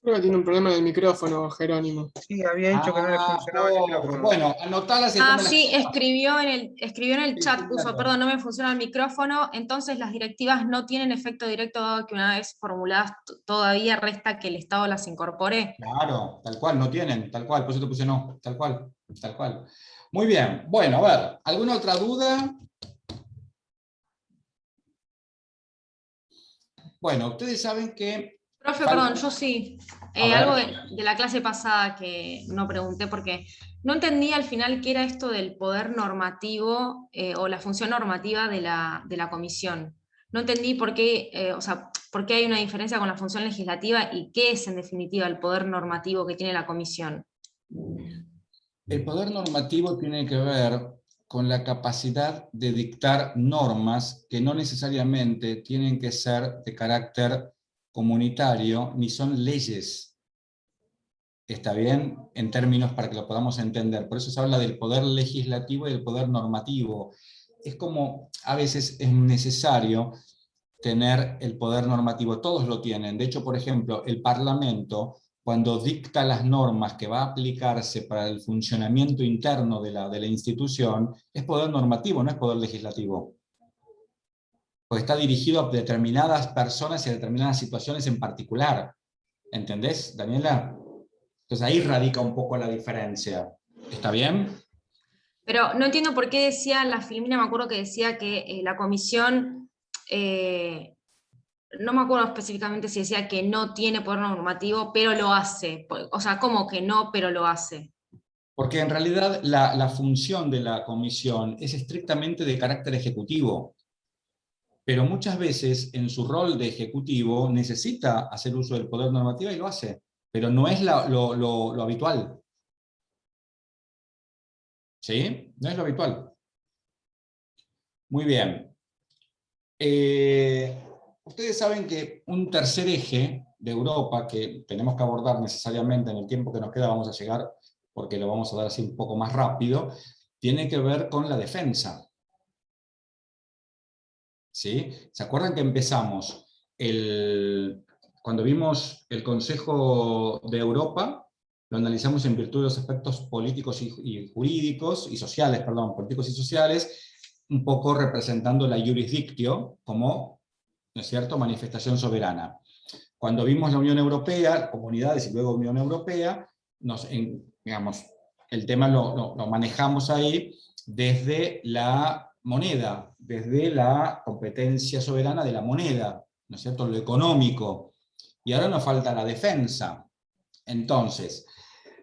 Creo que tiene un problema en el micrófono, Jerónimo. Sí, había dicho que no le funcionaba el micrófono. Bueno, anotalas y sí, escribió en el chat, puso, perdón, no me funciona el micrófono, entonces las directivas no tienen efecto directo dado que una vez formuladas todavía resta que el Estado las incorpore. Claro, tal cual, no tienen, tal cual, por eso te puse no, tal cual, tal cual. Muy bien, bueno, a ver, ¿alguna otra duda? Bueno, ustedes saben que... Profe, perdón, yo sí. Algo de la clase pasada que no pregunté porque no entendí al final qué era esto del poder normativo o la función normativa de la comisión. No entendí por qué, por qué hay una diferencia con la función legislativa y qué es en definitiva el poder normativo que tiene la comisión. El poder normativo tiene que ver con la capacidad de dictar normas que no necesariamente tienen que ser de carácter comunitario, ni son leyes. ¿Está bien? En términos para que lo podamos entender. Por eso se habla del poder legislativo y del poder normativo. Es como a veces es necesario tener el poder normativo. Todos lo tienen. De hecho, por ejemplo, el Parlamento, cuando dicta las normas que va a aplicarse para el funcionamiento interno de la institución, es poder normativo, no es poder legislativo. Porque está dirigido a determinadas personas y a determinadas situaciones en particular. ¿Entendés, Daniela? Entonces ahí radica un poco la diferencia. ¿Está bien? Pero no entiendo por qué decía, la Filmina me acuerdo que decía que la comisión, no me acuerdo específicamente si decía que no tiene poder normativo, pero lo hace. O sea, ¿cómo que no, pero lo hace? Porque en realidad la función de la comisión es estrictamente de carácter ejecutivo. Pero muchas veces en su rol de ejecutivo necesita hacer uso del poder normativo y lo hace, pero no es lo habitual. ¿Sí? No es lo habitual. Muy bien. Ustedes saben que un tercer eje de Europa que tenemos que abordar necesariamente en el tiempo que nos queda, vamos a llegar, porque lo vamos a dar así un poco más rápido, tiene que ver con la defensa. ¿Sí? ¿Se acuerdan que empezamos cuando vimos el Consejo de Europa? Lo analizamos en virtud de los aspectos políticos y jurídicos, y sociales, perdón, políticos y sociales, un poco representando la jurisdictio como, ¿no es cierto?, manifestación soberana. Cuando vimos la Unión Europea, comunidades y luego Unión Europea, digamos, el tema lo manejamos ahí desde la moneda, desde la competencia soberana de la moneda, ¿no es cierto?, lo económico. Y ahora nos falta la defensa. Entonces,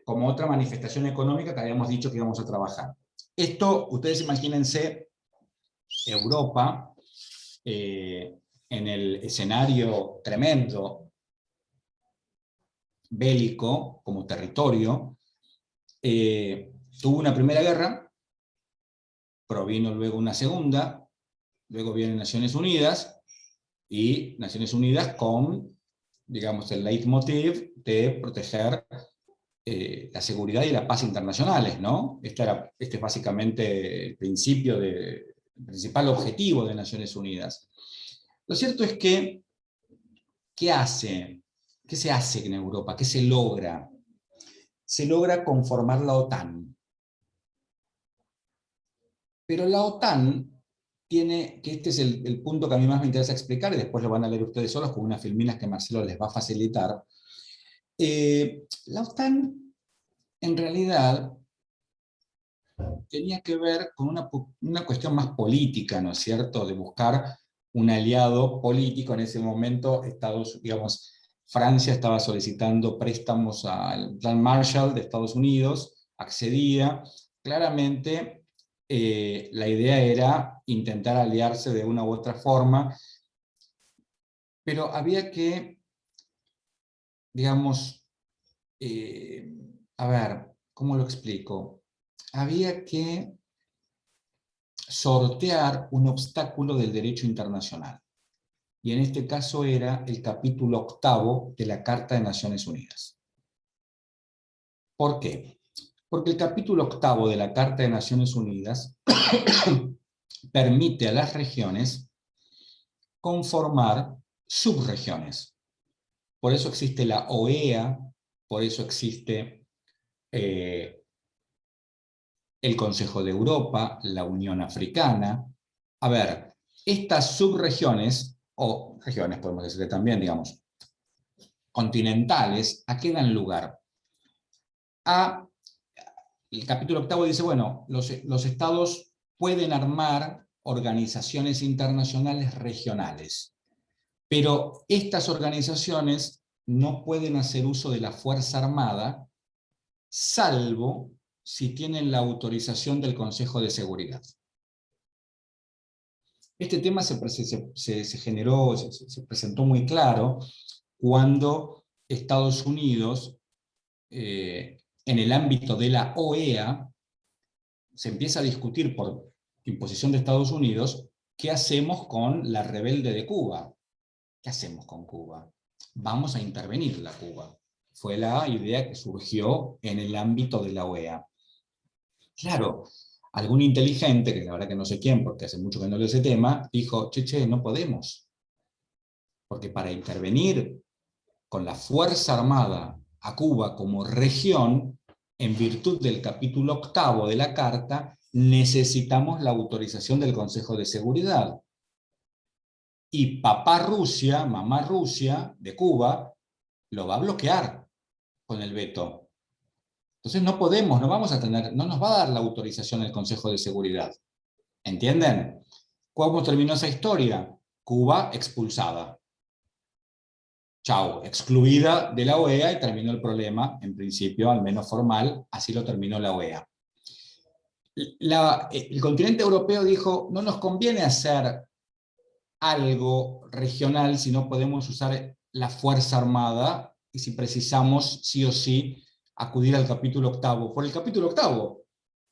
como otra manifestación económica que habíamos dicho que íbamos a trabajar. Esto, ustedes imagínense Europa en el escenario tremendo bélico como territorio, tuvo una primera guerra, provino luego una segunda, luego vienen Naciones Unidas, y Naciones Unidas con, digamos, el leitmotiv de proteger la seguridad y la paz internacionales, ¿no? Este es básicamente el principal objetivo de Naciones Unidas. Lo cierto es que, ¿qué se hace en Europa? ¿Qué se logra? Se logra conformar la OTAN. Pero la OTAN tiene, que este es el punto que a mí más me interesa explicar, y después lo van a leer ustedes solos con unas filminas que Marcelo les va a facilitar. La OTAN, en realidad, tenía que ver con una cuestión más política, ¿no es cierto?, de buscar un aliado político. En ese momento, Francia estaba solicitando préstamos al Plan Marshall de Estados Unidos, accedía. Claramente, la idea era intentar aliarse de una u otra forma, pero había que, a ver, ¿cómo lo explico? Había que sortear un obstáculo del derecho internacional. Y en este caso era el capítulo 8 de la Carta de Naciones Unidas. ¿Por qué? Porque el capítulo 8 de la Carta de Naciones Unidas permite a las regiones conformar subregiones. Por eso existe la OEA, por eso existe el Consejo de Europa, la Unión Africana. A ver, estas subregiones, o regiones podemos decirle también, digamos, continentales, ¿a qué dan lugar? El capítulo 8 dice, bueno, los estados pueden armar organizaciones internacionales regionales, pero estas organizaciones no pueden hacer uso de la Fuerza Armada, salvo si tienen la autorización del Consejo de Seguridad. Este tema se presentó muy claro cuando Estados Unidos, en el ámbito de la OEA, se empieza a discutir por imposición de Estados Unidos, ¿qué hacemos con la rebelde de Cuba? ¿Qué hacemos con Cuba? Vamos a intervenir la Cuba. Fue la idea que surgió en el ámbito de la OEA. Claro, algún inteligente, que la verdad que no sé quién, porque hace mucho que no leo ese tema, dijo, che, no podemos. Porque para intervenir con la Fuerza Armada a Cuba como región, en virtud del capítulo 8 de la Carta, necesitamos la autorización del Consejo de Seguridad. Y papá Rusia, mamá Rusia, de Cuba, lo va a bloquear con el veto. Entonces no podemos, no nos va a dar la autorización el Consejo de Seguridad. ¿Entienden? ¿Cómo terminó esa historia? Cuba expulsada. Chao, excluida de la OEA, y terminó el problema, en principio, al menos formal, así lo terminó la OEA. El continente europeo dijo, no nos conviene hacer algo regional si no podemos usar la Fuerza Armada, y si precisamos, sí o sí, acudir al capítulo 8. Por el capítulo 8,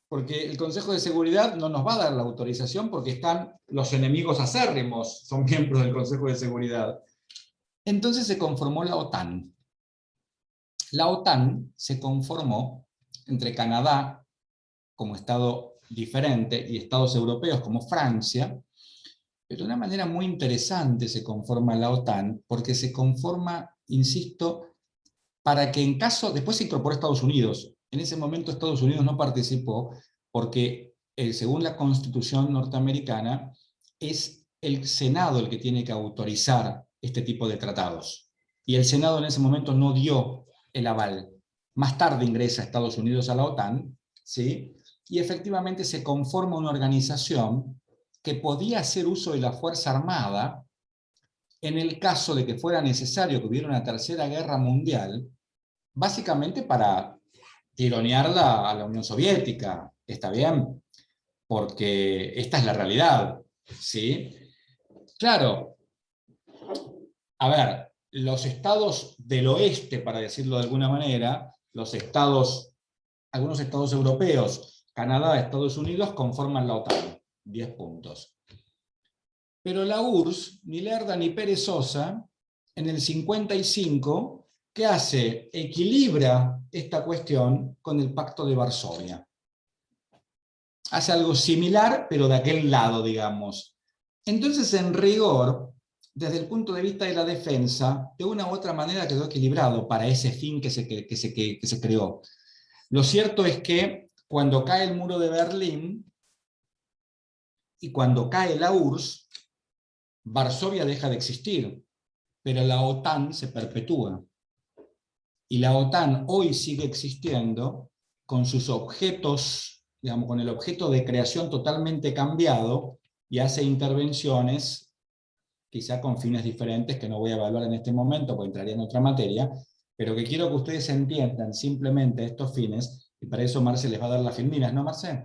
porque el Consejo de Seguridad no nos va a dar la autorización porque están los enemigos acérrimos, son miembros del Consejo de Seguridad. Entonces se conformó la OTAN. La OTAN se conformó entre Canadá, como estado diferente, y estados europeos como Francia, pero de una manera muy interesante se conforma la OTAN, porque se conforma, insisto, para que en caso, después se incorporó Estados Unidos. En ese momento Estados Unidos no participó porque, según la Constitución norteamericana, es el Senado el que tiene que autorizar este tipo de tratados. Y el Senado en ese momento no dio el aval. Más tarde ingresa Estados Unidos a la OTAN, ¿sí? Y efectivamente se conforma una organización que podía hacer uso de la Fuerza Armada en el caso de que fuera necesario que hubiera una tercera guerra mundial, básicamente para tironearla a la Unión Soviética, ¿está bien? Porque esta es la realidad, ¿sí? Claro, a ver, los estados del oeste, para decirlo de alguna manera, algunos estados europeos, Canadá, Estados Unidos, conforman la OTAN, 10 puntos. Pero la URSS, ni lerda ni perezosa, en el 55, ¿qué hace? Equilibra esta cuestión con el Pacto de Varsovia. Hace algo similar, pero de aquel lado, digamos. Entonces, en rigor, desde el punto de vista de la defensa, de una u otra manera quedó equilibrado para ese fin que se creó. Lo cierto es que cuando cae el muro de Berlín y cuando cae la URSS, Varsovia deja de existir, pero la OTAN se perpetúa. Y la OTAN hoy sigue existiendo con sus objetos digamos, con el objeto de creación totalmente cambiado y hace intervenciones, quizá con fines diferentes, que no voy a evaluar en este momento, porque entraría en otra materia, pero que quiero que ustedes entiendan simplemente estos fines, y para eso Marce les va a dar las filminas, ¿no, Marce?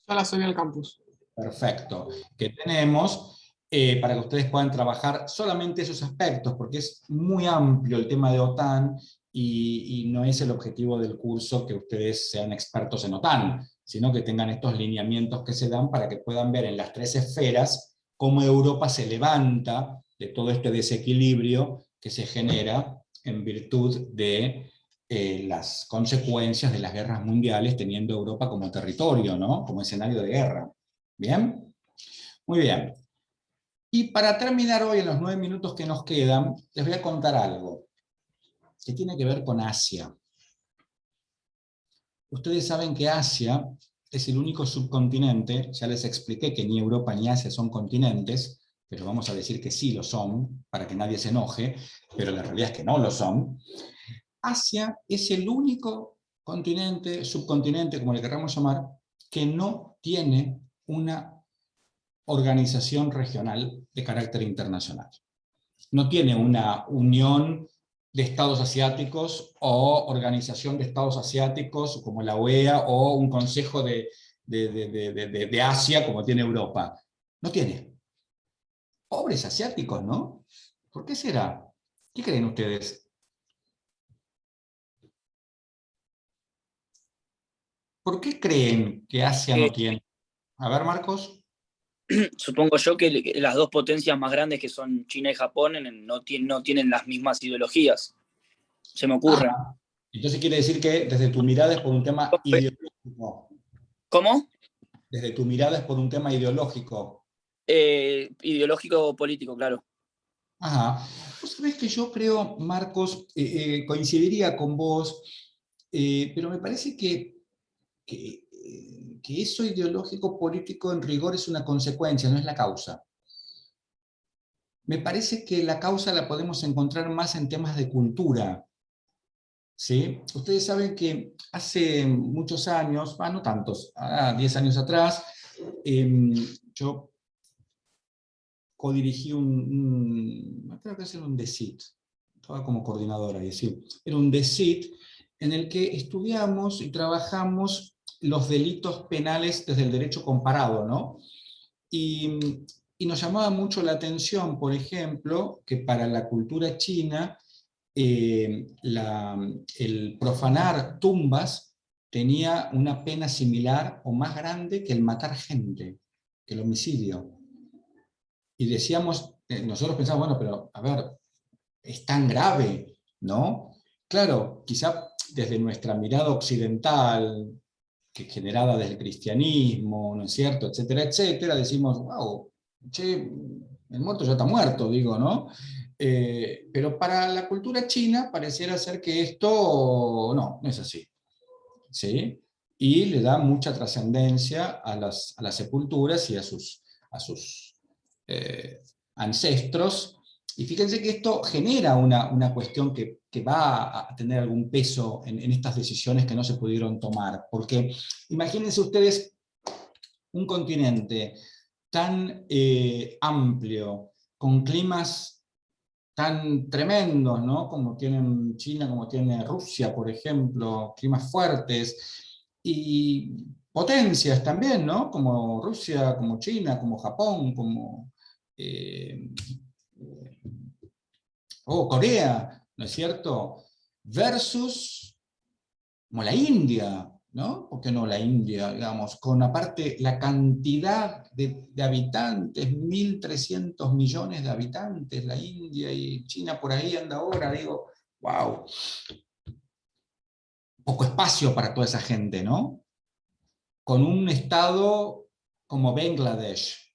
Ya la subí al campus. Perfecto. Que tenemos para que ustedes puedan trabajar solamente esos aspectos, porque es muy amplio el tema de OTAN y no es el objetivo del curso que ustedes sean expertos en OTAN, sino que tengan estos lineamientos que se dan para que puedan ver en las 3 esferas cómo Europa se levanta de todo este desequilibrio que se genera en virtud de las consecuencias de las guerras mundiales, teniendo Europa como territorio, ¿no? Como escenario de guerra. ¿Bien? Muy bien. Y para terminar hoy, en los 9 minutos que nos quedan, les voy a contar algo que tiene que ver con Asia. Ustedes saben que Asia es el único subcontinente, ya les expliqué que ni Europa ni Asia son continentes, pero vamos a decir que sí lo son, para que nadie se enoje, pero la realidad es que no lo son. Asia es el único continente, subcontinente, como le queramos llamar, que no tiene una organización regional de carácter internacional. No tiene una unión de estados asiáticos o organización de estados asiáticos como la OEA o un consejo de Asia como tiene Europa. No tiene. Pobres asiáticos, ¿no? ¿Por qué será? ¿Qué creen ustedes? ¿Por qué creen que Asia no tiene? A ver, Marcos. Supongo yo que las dos potencias más grandes, que son China y Japón, no tienen las mismas ideologías. Se me ocurre. Entonces quiere decir que desde tu mirada es por un tema ideológico. ¿Cómo? Desde tu mirada es por un tema ideológico. Ideológico o político, claro. Ajá. Vos sabés que yo creo, Marcos, coincidiría con vos, pero me parece que eso ideológico político en rigor es una consecuencia, no es la causa. Me parece que la causa la podemos encontrar más en temas de cultura. ¿Sí? Ustedes saben que hace muchos años, no tantos, 10 años atrás, yo codirigí creo que era un DECIT, estaba como coordinadora, era un DECIT en el que estudiamos y trabajamos los delitos penales desde el derecho comparado, ¿no? Y nos llamaba mucho la atención, por ejemplo, que para la cultura china el profanar tumbas tenía una pena similar o más grande que el matar gente, que el homicidio. Y decíamos, nosotros pensamos, bueno, pero a ver, es tan grave, ¿no? Claro, quizá desde nuestra mirada occidental, que generada desde el cristianismo, ¿no es cierto?, etcétera, etcétera, decimos, wow, che, el muerto ya está muerto, digo, ¿no? Pero para la cultura china pareciera ser que esto no es así, ¿sí? Y le da mucha trascendencia a las sepulturas y a sus ancestros. Y fíjense que esto genera una cuestión que va a tener algún peso en estas decisiones que no se pudieron tomar. Porque imagínense ustedes un continente tan amplio, con climas tan tremendos, ¿no? Como tienen China, como tiene Rusia, por ejemplo, climas fuertes, y potencias también, ¿no? Como Rusia, como China, como Japón, como Corea, ¿no es cierto? Versus como la India, ¿no? ¿Por qué no la India, digamos? Con aparte la cantidad de habitantes, 1.300 millones de habitantes, la India y China por ahí anda ahora, digo, wow. Poco espacio para toda esa gente, ¿no? Con un estado como Bangladesh,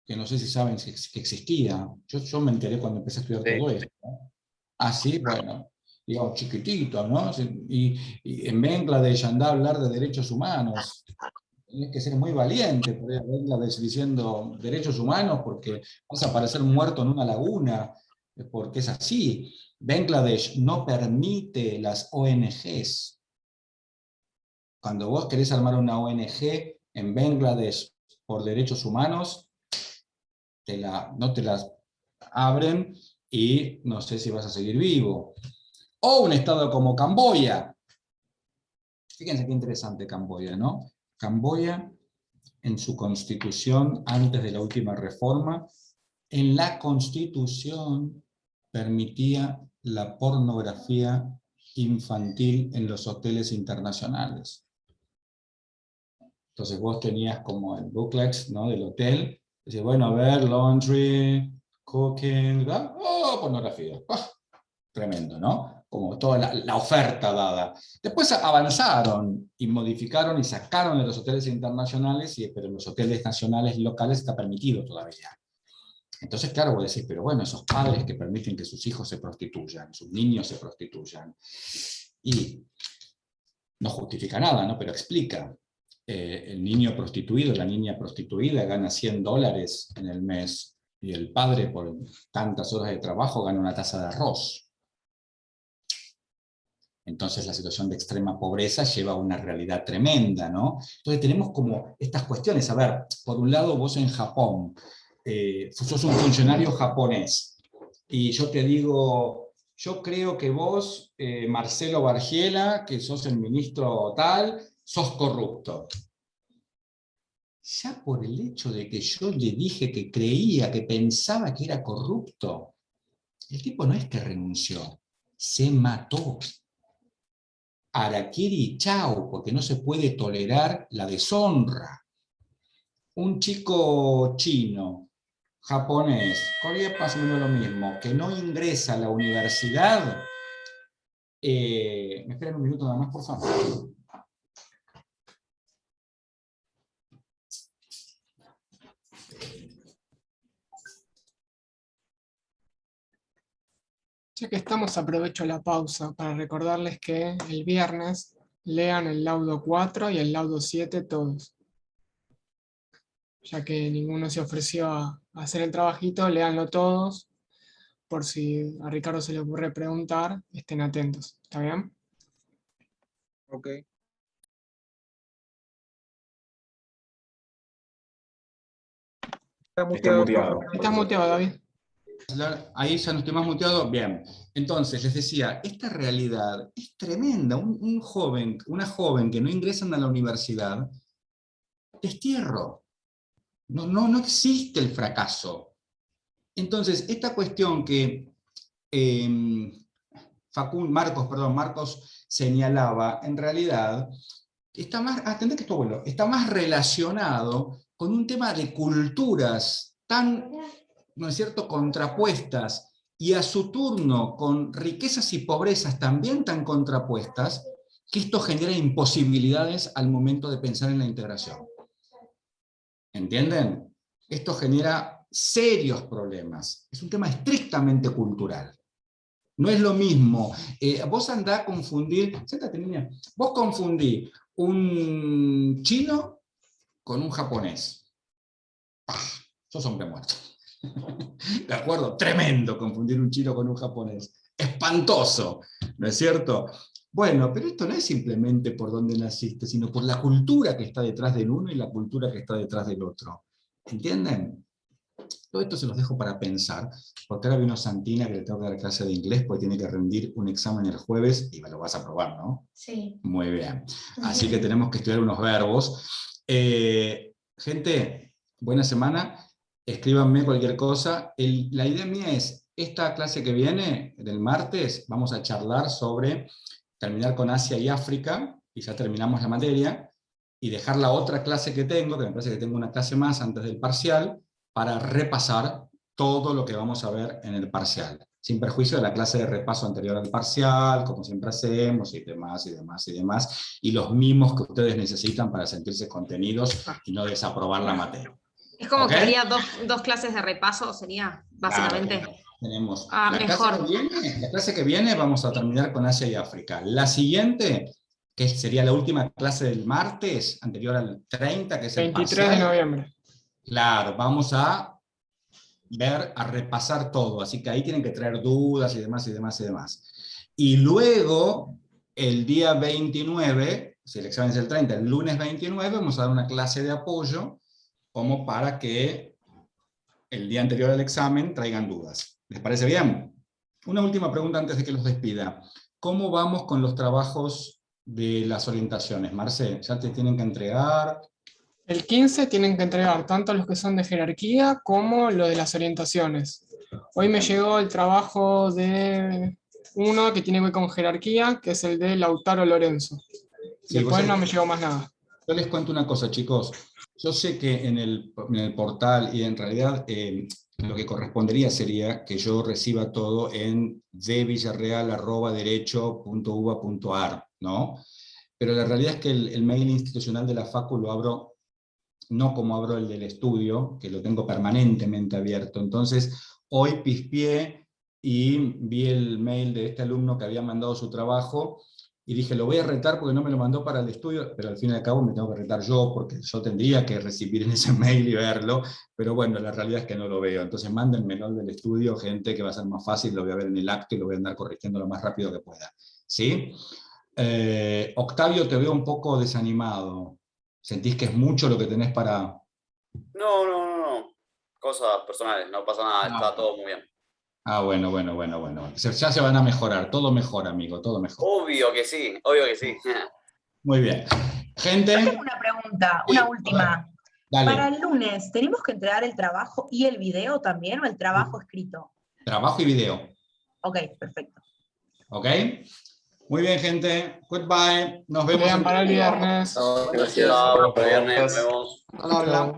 que no sé si saben que existía. Yo me enteré cuando empecé a estudiar todo esto. Sí, bueno, digamos, chiquitito, ¿no? Y en Bangladesh anda a hablar de derechos humanos. Tienes que ser muy valiente por ir a Bangladesh diciendo derechos humanos porque vas a aparecer muerto en una laguna, porque es así. Bangladesh no permite las ONGs. Cuando vos querés armar una ONG en Bangladesh por derechos humanos, no te las abren y no sé si vas a seguir vivo. O un estado como Camboya. Fíjense qué interesante Camboya, ¿no? Camboya, en su constitución, antes de la última reforma, en la constitución permitía la pornografía infantil en los hoteles internacionales. Entonces vos tenías como el booklet, ¿no?, del hotel, decías, bueno, a ver, laundry, cooking, ¿verdad? Oh, pornografía. Oh, tremendo, ¿no? Como toda la oferta dada. Después avanzaron y modificaron y sacaron de los hoteles internacionales, pero en los hoteles nacionales y locales está permitido todavía. Entonces, claro, vos decís, pero bueno, esos padres que permiten que sus hijos se prostituyan, sus niños se prostituyan, y no justifica nada, ¿no? Pero explica. El niño prostituido, la niña prostituida gana $100 en el mes, y el padre por tantas horas de trabajo gana una taza de arroz. Entonces la situación de extrema pobreza lleva a una realidad tremenda, ¿no? Entonces tenemos como estas cuestiones. A ver, por un lado vos en Japón, sos un funcionario japonés, y yo te digo, yo creo que vos, Marcelo Bargiela, que sos el ministro tal, sos corrupto. Ya por el hecho de que yo le dije que creía, que pensaba que era corrupto, el tipo no es que renunció, se mató. Harakiri, chau, porque no se puede tolerar la deshonra. Un chico chino, japonés, Corea más o menos lo mismo, que no ingresa a la universidad. ¿Me esperan un minuto nada más, por favor? Ya que estamos, aprovecho la pausa para recordarles que el viernes lean el laudo 4 y el laudo 7 todos. Ya que ninguno se ofreció a hacer el trabajito, léanlo todos. Por si a Ricardo se le ocurre preguntar, estén atentos. ¿Está bien? Ok. Está muteado. Estás muteado, David. Ahí ya no estoy más muteado. Bien. Entonces, les decía, esta realidad es tremenda. Una joven que no ingresan a la universidad, destierro. No existe el fracaso. Entonces, esta cuestión que Marcos señalaba, en realidad, está más, atendé que esto bueno, está más relacionado con un tema de culturas tan, ¿no es cierto?, contrapuestas, y a su turno con riquezas y pobrezas también tan contrapuestas, que esto genera imposibilidades al momento de pensar en la integración. ¿Entienden? Esto genera serios problemas. Es un tema estrictamente cultural. No es lo mismo. Vos andás a confundir, siéntate niña, vos confundí un chino con un japonés. Sos hombre muerto. ¿De acuerdo? Tremendo confundir un chino con un japonés. Espantoso, ¿no es cierto? Bueno, pero esto no es simplemente por dónde naciste, sino por la cultura que está detrás del uno y la cultura que está detrás del otro. ¿Entienden? Todo esto se los dejo para pensar, porque ahora vino Santina, que le tengo que dar clase de inglés, porque tiene que rendir un examen el jueves, y me lo vas a probar, ¿no? Sí. Muy bien. Así que tenemos que estudiar unos verbos. Gente, buena semana. Escríbanme cualquier cosa. La idea mía es, esta clase que viene, del martes, vamos a charlar sobre terminar con Asia y África, y ya terminamos la materia, y dejar la otra clase que tengo, que me parece que tengo una clase más antes del parcial, para repasar todo lo que vamos a ver en el parcial, sin perjuicio de la clase de repaso anterior al parcial, como siempre hacemos, y demás, y demás, y demás, y los mimos que ustedes necesitan para sentirse contenidos y no desaprobar la materia. Es como ¿Okay? que haría dos clases de repaso, sería, básicamente. Claro, tenemos mejor. La clase que viene vamos a terminar con Asia y África. La siguiente, que sería la última clase del martes, anterior al 30, que es el 23 parcial. de noviembre. Claro, vamos a repasar todo, así que ahí tienen que traer dudas y demás, y demás, y demás. Y luego, el día 29, si el examen es el 30, el lunes 29 vamos a dar una clase de apoyo como para que el día anterior al examen traigan dudas. ¿Les parece bien? Una última pregunta antes de que los despida. ¿Cómo vamos con los trabajos de las orientaciones? Marce, ¿ya te tienen que entregar? El 15 tienen que entregar tanto los que son de jerarquía como lo de las orientaciones. Hoy me llegó el trabajo de uno que tiene que ver con jerarquía, que es el de Lautaro Lorenzo. Sí, Después no me llegó más nada. Yo les cuento una cosa, chicos. Yo sé que en el portal, y en realidad lo que correspondería sería que yo reciba todo en dvillarreal@derecho.uba.ar, ¿no? Pero la realidad es que el mail institucional de la Facu lo abro, no como abro el del estudio, que lo tengo permanentemente abierto. Entonces, hoy pispié y vi el mail de este alumno que había mandado su trabajo, y dije, lo voy a retar porque no me lo mandó para el estudio, pero al fin y al cabo me tengo que retar yo, porque yo tendría que recibir en ese mail y verlo, pero bueno, la realidad es que no lo veo. Entonces mándenmelo al del estudio, gente, que va a ser más fácil, lo voy a ver en el acto y lo voy a andar corrigiendo lo más rápido que pueda. ¿Sí? Octavio, te veo un poco desanimado. ¿Sentís que es mucho lo que tenés para...? No. Cosas personales, no pasa nada, está todo muy bien. Ah, bueno. Ya se van a mejorar, todo mejor, amigo, todo mejor. Obvio que sí. Muy bien. Gente... Yo tengo una pregunta, una última. Dale. Para el lunes, ¿tenemos que entregar el trabajo y el video también o el trabajo escrito? Trabajo y video. Ok, perfecto. ¿Ok? Muy bien, gente. Goodbye. Nos vemos Para el viernes. Gracias. Para el viernes, nos vemos. Hola.